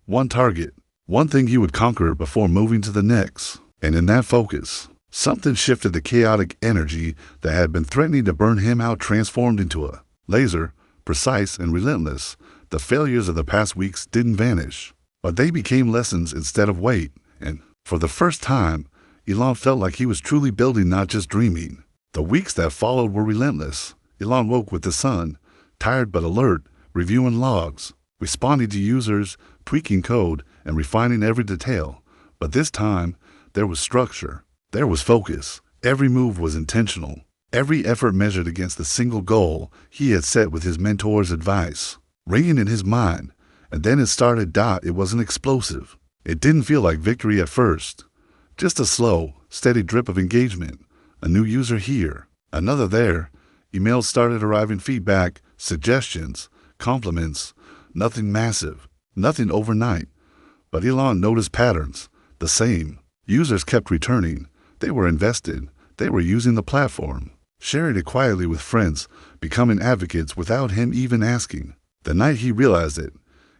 one target, one thing he would conquer before moving to the next. And in that focus, something shifted. The chaotic energy that had been threatening to burn him out transformed into a laser, precise and relentless. The failures of the past weeks didn't vanish, but they became lessons instead of weight. And for the first time, Elon felt like he was truly building, not just dreaming. The weeks that followed were relentless. Elon woke with the sun, tired but alert, reviewing logs, responding to users, tweaking code, and refining every detail. But this time, there was structure. There was focus. Every move was intentional. Every effort measured against the single goal he had set with his mentor's advice, ringing in his mind. And then it started. It wasn't explosive. It didn't feel like victory at first. Just a slow, steady drip of engagement. A new user here, another there. Emails started arriving, feedback, suggestions, compliments. Nothing massive, nothing overnight. But Elon noticed patterns, the same. Users kept returning. They were invested. They were using the platform. sharing it quietly with friends, becoming advocates without him even asking. The night he realized it,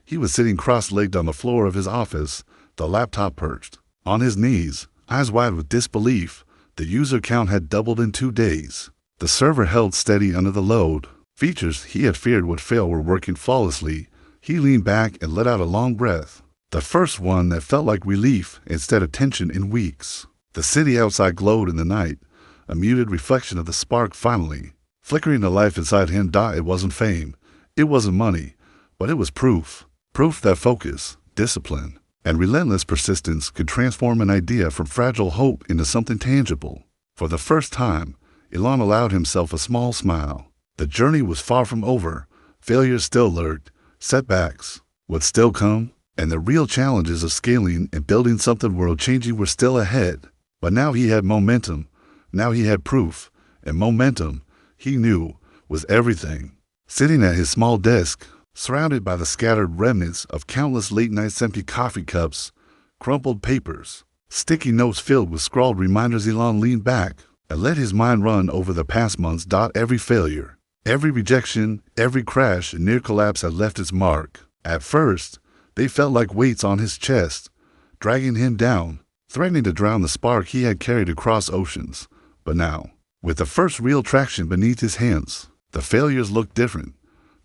he was sitting cross-legged on the floor of his office, the laptop perched. On his knees, eyes wide with disbelief, the user count had doubled in 2 days. The server held steady under the load. Features he had feared would fail were working flawlessly. He leaned back and let out a long breath. The first one that felt like relief instead of tension in weeks. The city outside glowed in the night, a muted reflection of the spark finally. Flickering the life inside him. It wasn't fame. It wasn't money. But it was proof. Proof that focus, discipline, and relentless persistence could transform an idea from fragile hope into something tangible. For the first time, Elon allowed himself a small smile. The journey was far from over. Failures still lurked. Setbacks would still come. And the real challenges of scaling and building something world-changing were still ahead. But now he had momentum. Now he had proof. And momentum, he knew, was everything. Sitting at his small desk, surrounded by the scattered remnants of countless late-night empty coffee cups, crumpled papers, sticky notes filled with scrawled reminders, Elon leaned back and let his mind run over the past months. Every failure, every rejection, every crash and near collapse had left its mark. At first, they felt like weights on his chest, dragging him down, threatening to drown the spark he had carried across oceans. But now, with the first real traction beneath his hands, the failures looked different.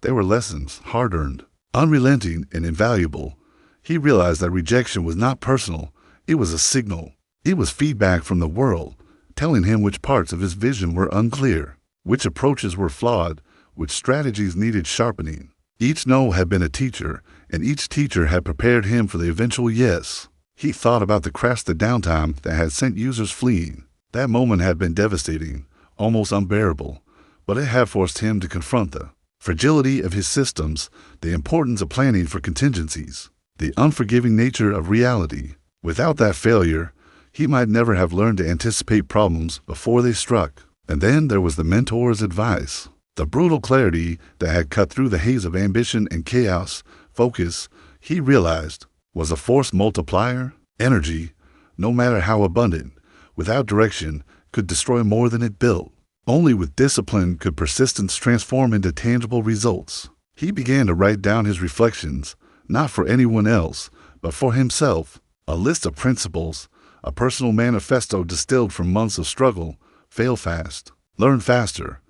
They were lessons, hard-earned, unrelenting, and invaluable. He realized that rejection was not personal. It was a signal. It was feedback from the world, telling him which parts of his vision were unclear, which approaches were flawed, which strategies needed sharpening. Each no had been a teacher, and each teacher had prepared him for the eventual yes. He thought about the crash, the downtime that had sent users fleeing. That moment had been devastating, almost unbearable, but it had forced him to confront the fragility of his systems, the importance of planning for contingencies, the unforgiving nature of reality. Without that failure, he might never have learned to anticipate problems before they struck. And then there was the mentor's advice, the brutal clarity that had cut through the haze of ambition and chaos. Focus, he realized, was a force multiplier. Energy, no matter how abundant, without direction, could destroy more than it built. Only with discipline could persistence transform into tangible results. He began to write down his reflections, not for anyone else, but for himself. A list of principles, a personal manifesto distilled from months of struggle. Fail fast, learn faster.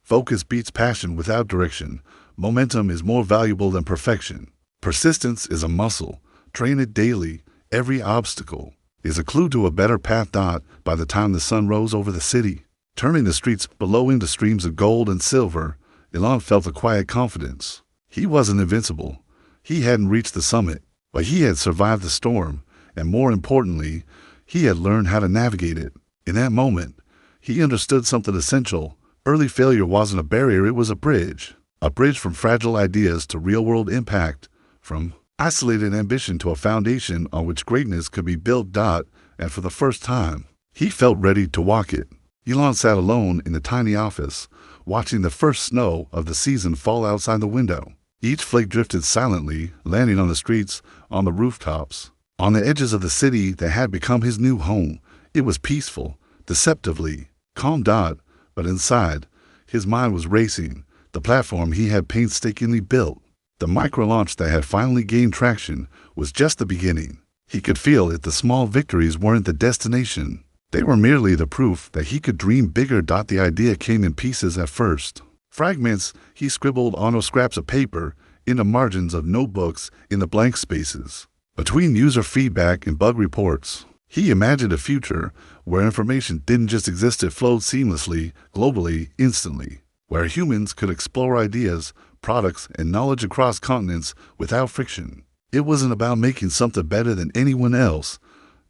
Focus beats passion without direction. Momentum is more valuable than perfection. Persistence is a muscle. Train it daily. Every obstacle is a clue to a better path. By the time the sun rose over the city, turning the streets below into streams of gold and silver, Elon felt a quiet confidence. He wasn't invincible. He hadn't reached the summit, but he had survived the storm, and more importantly, he had learned how to navigate it. In that moment, he understood something essential. Early failure wasn't a barrier, it was a bridge. A bridge from fragile ideas to real-world impact, from isolated ambition to a foundation on which greatness could be built. And for the first time, he felt ready to walk it. Elon sat alone in the tiny office, watching the first snow of the season fall outside the window. Each flake drifted silently, landing on the streets, on the rooftops, on the edges of the city that had become his new home. It was peaceful, deceptively calm. But inside, his mind was racing. The platform he had painstakingly built, the micro-launch that had finally gained traction, was just the beginning. He could feel it. The small victories weren't the destination. They were merely the proof that he could dream bigger. The idea came in pieces at first. Fragments he scribbled on scraps of paper, in the margins of notebooks, in the blank spaces, between user feedback and bug reports. He imagined a future where information didn't just exist, it flowed seamlessly, globally, instantly, where humans could explore ideas, products, and knowledge across continents without friction. It wasn't about making something better than anyone else.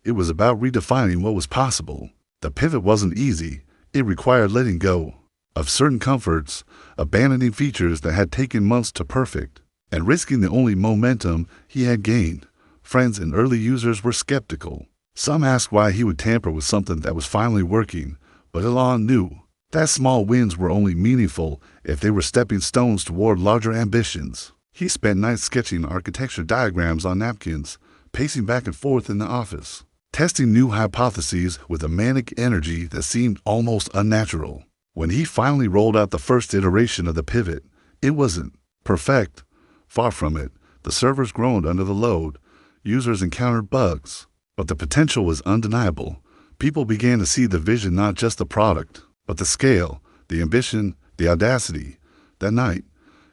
It was about redefining what was possible. The pivot wasn't easy. It required letting go of certain comforts, abandoning features that had taken months to perfect, and risking the only momentum he had gained. Friends and early users were skeptical. Some asked why he would tamper with something that was finally working, but Elon knew that small wins were only meaningful if they were stepping stones toward larger ambitions. He spent nights sketching architecture diagrams on napkins, pacing back and forth in the office, testing new hypotheses with a manic energy that seemed almost unnatural. When he finally rolled out the first iteration of the pivot, it wasn't perfect. Far from it. The servers groaned under the load. Users encountered bugs. But the potential was undeniable. People began to see the vision, not just the product, but the scale, the ambition, the audacity. That night,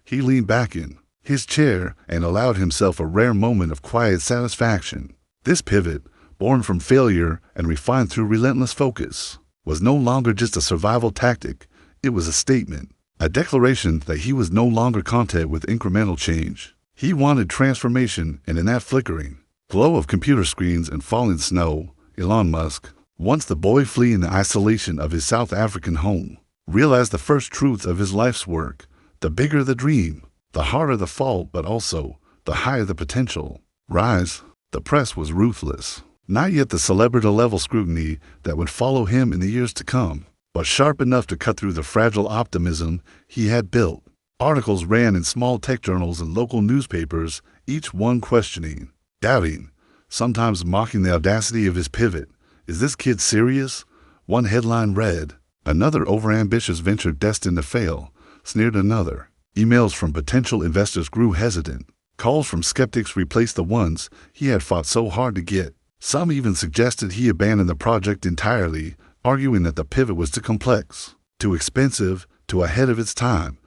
he leaned back in his chair and allowed himself a rare moment of quiet satisfaction. This pivot, born from failure and refined through relentless focus, was no longer just a survival tactic. It was a statement, a declaration that he was no longer content with incremental change. He wanted transformation, and in that flickering glow of computer screens and falling snow, Elon Musk, once the boy fleeing in the isolation of his South African home, realized the first truth of his life's work. The bigger the dream, the harder the fall, but also the higher the potential. Rise. The press was ruthless. Not yet the celebrity-level scrutiny that would follow him in the years to come, but sharp enough to cut through the fragile optimism he had built. Articles ran in small tech journals and local newspapers, each one questioning, doubting, sometimes mocking the audacity of his pivot. Is this kid serious? One headline read, "Another overambitious venture destined to fail," sneered another. Emails from potential investors grew hesitant. Calls from skeptics replaced the ones he had fought so hard to get. Some even suggested he abandon the project entirely, arguing that the pivot was too complex, too expensive, too ahead of its time.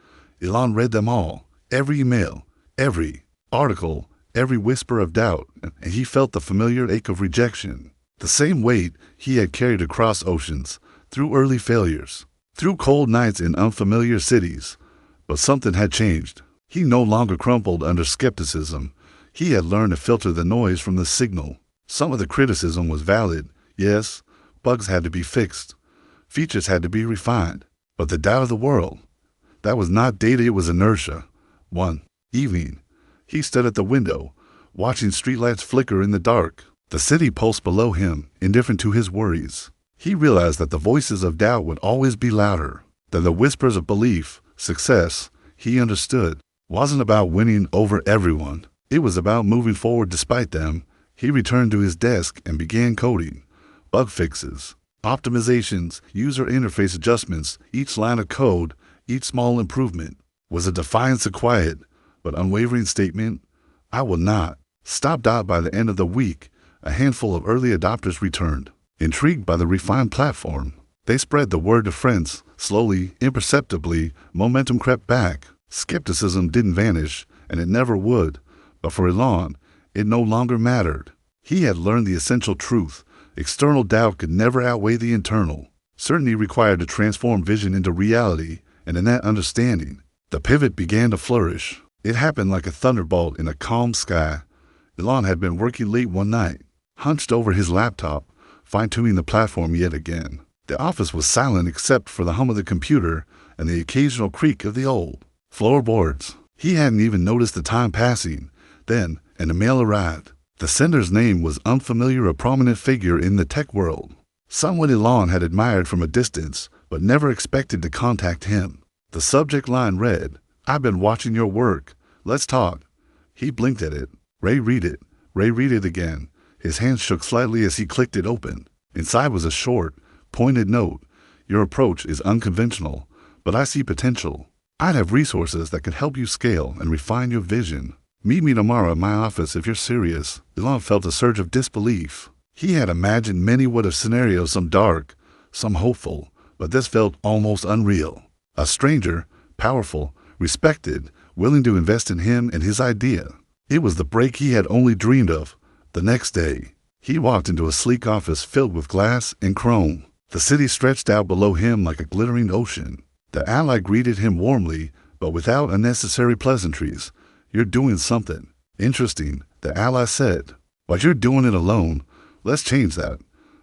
Elon read them all, every email, every article, every whisper of doubt, and he felt the familiar ache of rejection. The same weight he had carried across oceans, through early failures, through cold nights in unfamiliar cities. But something had changed. He no longer crumpled under skepticism. He had learned to filter the noise from the signal. Some of the criticism was valid. Yes, bugs had to be fixed. Features had to be refined. But the doubt of the world, that was not data, it was inertia. One evening, he stood at the window, watching streetlights flicker in the dark. The city pulsed below him, indifferent to his worries. He realized that the voices of doubt would always be louder, that the whispers of belief, success, he understood, wasn't about winning over everyone. It was about moving forward despite them. He returned to his desk and began coding. Bug fixes, optimizations, user interface adjustments. Each line of code, each small improvement, was a defiance of quiet but unwavering statement. I will not stop. By the end of the week, a handful of early adopters returned. Intrigued by the refined platform, they spread the word to friends. Slowly, imperceptibly, momentum crept back. Skepticism didn't vanish, and it never would. But for Elon, it no longer mattered. He had learned the essential truth. External doubt could never outweigh the internal. Certainty required to transform vision into reality, and in that understanding, the pivot began to flourish. It happened like a thunderbolt in a calm sky. Elon had been working late one night, hunched over his laptop, fine-tuning the platform yet again. The office was silent except for the hum of the computer and the occasional creak of the old floorboards. He hadn't even noticed the time passing. Then, an email arrived. The sender's name was unfamiliar, a prominent figure in the tech world. Someone Elon had admired from a distance, but never expected to contact him. The subject line read, "I've been watching your work. Let's talk." He blinked at it. Ray, read it. Ray, read it again. His hands shook slightly as he clicked it open. Inside was a short, pointed note. "Your approach is unconventional, but I see potential. I'd have resources that could help you scale and refine your vision. Meet me tomorrow at my office if you're serious." Elon felt a surge of disbelief. He had imagined many what-if scenarios, some dark, some hopeful, but this felt almost unreal. A stranger, powerful, respected, willing to invest in him and his idea. It was the break he had only dreamed of. The next day, he walked into a sleek office filled with glass and chrome. The city stretched out below him like a glittering ocean. The ally greeted him warmly, but without unnecessary pleasantries. "You're doing something interesting," the ally said. "But you're doing it alone. Let's change that."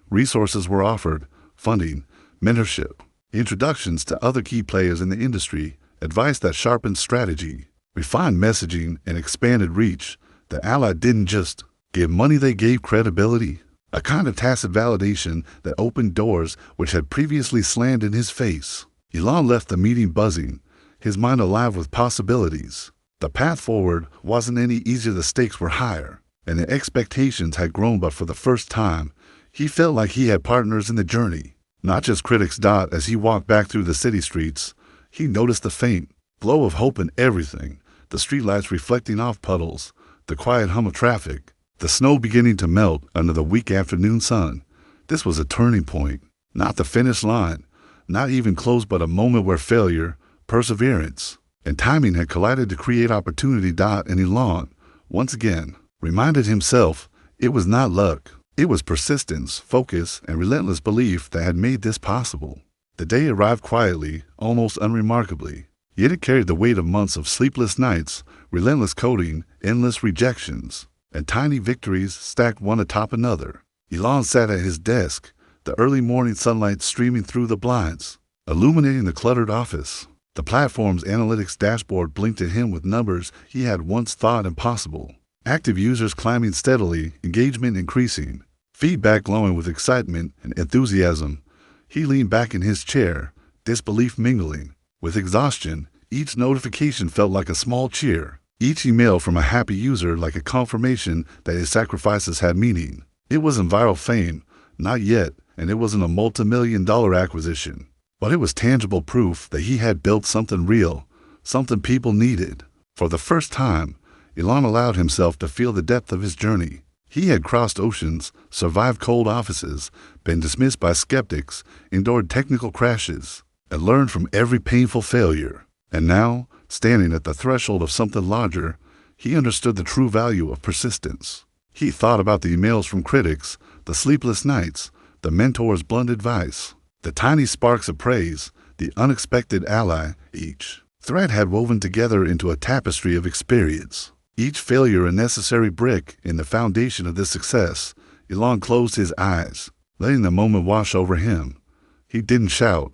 Resources were offered, funding, mentorship, introductions to other key players in the industry, advice that sharpened strategy, refined messaging, and expanded reach. The ally didn't just give money, they gave credibility, a kind of tacit validation that opened doors which had previously slammed in his face. Elon left the meeting buzzing, his mind alive with possibilities. The path forward wasn't any easier, the stakes were higher, and the expectations had grown, but for the first time, he felt like he had partners in the journey. Not just critics. As he walked back through the city streets, he noticed the faint glow of hope in everything, the streetlights reflecting off puddles, the quiet hum of traffic, the snow beginning to melt under the weak afternoon sun. This was a turning point, not the finish line, not even close, but a moment where failure, perseverance, and timing had collided to create opportunity. And Elon, once again, reminded himself it was not luck. It was persistence, focus, and relentless belief that had made this possible. The day arrived quietly, almost unremarkably, yet it carried the weight of months of sleepless nights, relentless coding, endless rejections, and tiny victories stacked one atop another. Elon sat at his desk, the early morning sunlight streaming through the blinds, illuminating the cluttered office. The platform's analytics dashboard blinked at him with numbers he had once thought impossible. Active users climbing steadily, engagement increasing, feedback glowing with excitement and enthusiasm. He leaned back in his chair, disbelief mingling with exhaustion. Each notification felt like a small cheer, each email from a happy user like a confirmation that his sacrifices had meaning. It wasn't viral fame, not yet, and it wasn't a multi-million-dollar acquisition, but it was tangible proof that he had built something real, something people needed. For the first time, Elon allowed himself to feel the depth of his journey. He had crossed oceans, survived cold offices, been dismissed by skeptics, endured technical crashes, and learned from every painful failure. And now, standing at the threshold of something larger, he understood the true value of persistence. He thought about the emails from critics, the sleepless nights, the mentor's blunt advice, the tiny sparks of praise, the unexpected ally. Each thread had woven together into a tapestry of experience. Each failure a necessary brick in the foundation of this success. Elon closed his eyes, letting the moment wash over him. He didn't shout.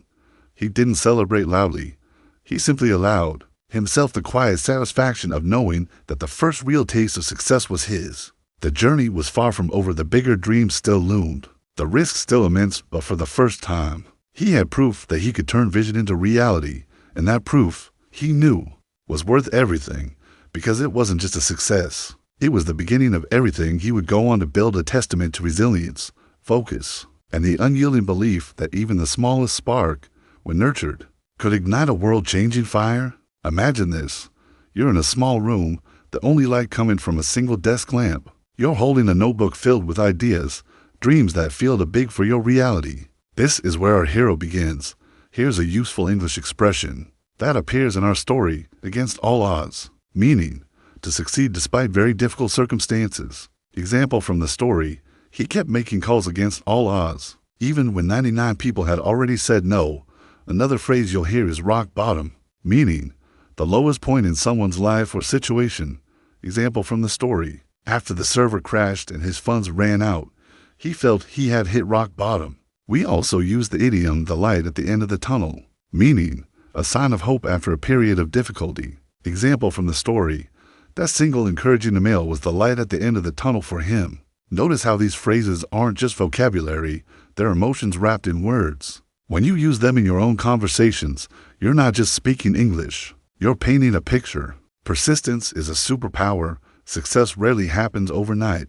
He didn't celebrate loudly. He simply allowed himself the quiet satisfaction of knowing that the first real taste of success was his. The journey was far from over. The bigger dreams still loomed. The risk still immense, but for the first time, he had proof that he could turn vision into reality, and that proof, he knew, was worth everything. Because it wasn't just a success. It was the beginning of everything he would go on to build, a testament to resilience, focus, and the unyielding belief that even the smallest spark, when nurtured, could ignite a world-changing fire. Imagine this. You're in a small room, the only light coming from a single desk lamp. You're holding a notebook filled with ideas, dreams that feel too big for your reality. This is where our hero begins. Here's a useful English expression that appears in our story: against all odds. Meaning, to succeed despite very difficult circumstances. Example from the story, he kept making calls against all odds, even when 99 people had already said no. Another phrase you'll hear is rock bottom, meaning the lowest point in someone's life or situation. Example from the story, after the server crashed and his funds ran out, he felt he had hit rock bottom. We also use the idiom, the light at the end of the tunnel, meaning a sign of hope after a period of difficulty. Example from the story, that single encouraging email was the light at the end of the tunnel for him. Notice how these phrases aren't just vocabulary, they're emotions wrapped in words. When you use them in your own conversations, you're not just speaking English, you're painting a picture. Persistence is a superpower. Success rarely happens overnight.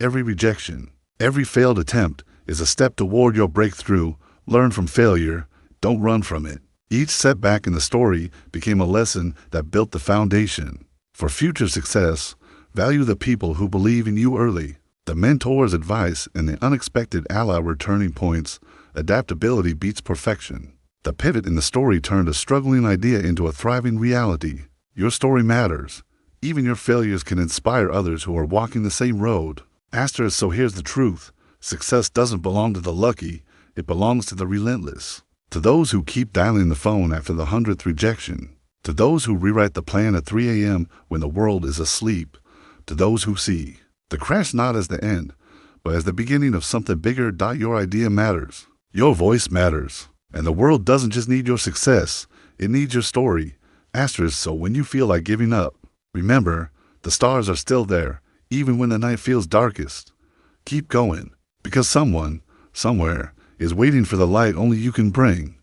Every rejection, every failed attempt is a step toward your breakthrough. Learn from failure, don't run from it. Each setback in the story became a lesson that built the foundation. For future success, value the people who believe in you early. The mentor's advice and the unexpected ally were turning points. Adaptability beats perfection. The pivot in the story turned a struggling idea into a thriving reality. Your story matters. Even your failures can inspire others who are walking the same road. So here's the truth. Success doesn't belong to the lucky. It belongs to the relentless. To those who keep dialing the phone after the 100th rejection. To those who rewrite the plan at 3 a.m. when the world is asleep. To those who see the crash not as the end, but as the beginning of something bigger. Your idea matters. Your voice matters. And the world doesn't just need your success. It needs your story. So when you feel like giving up, remember, the stars are still there, even when the night feels darkest. Keep going, because someone, somewhere, is waiting for the light only you can bring.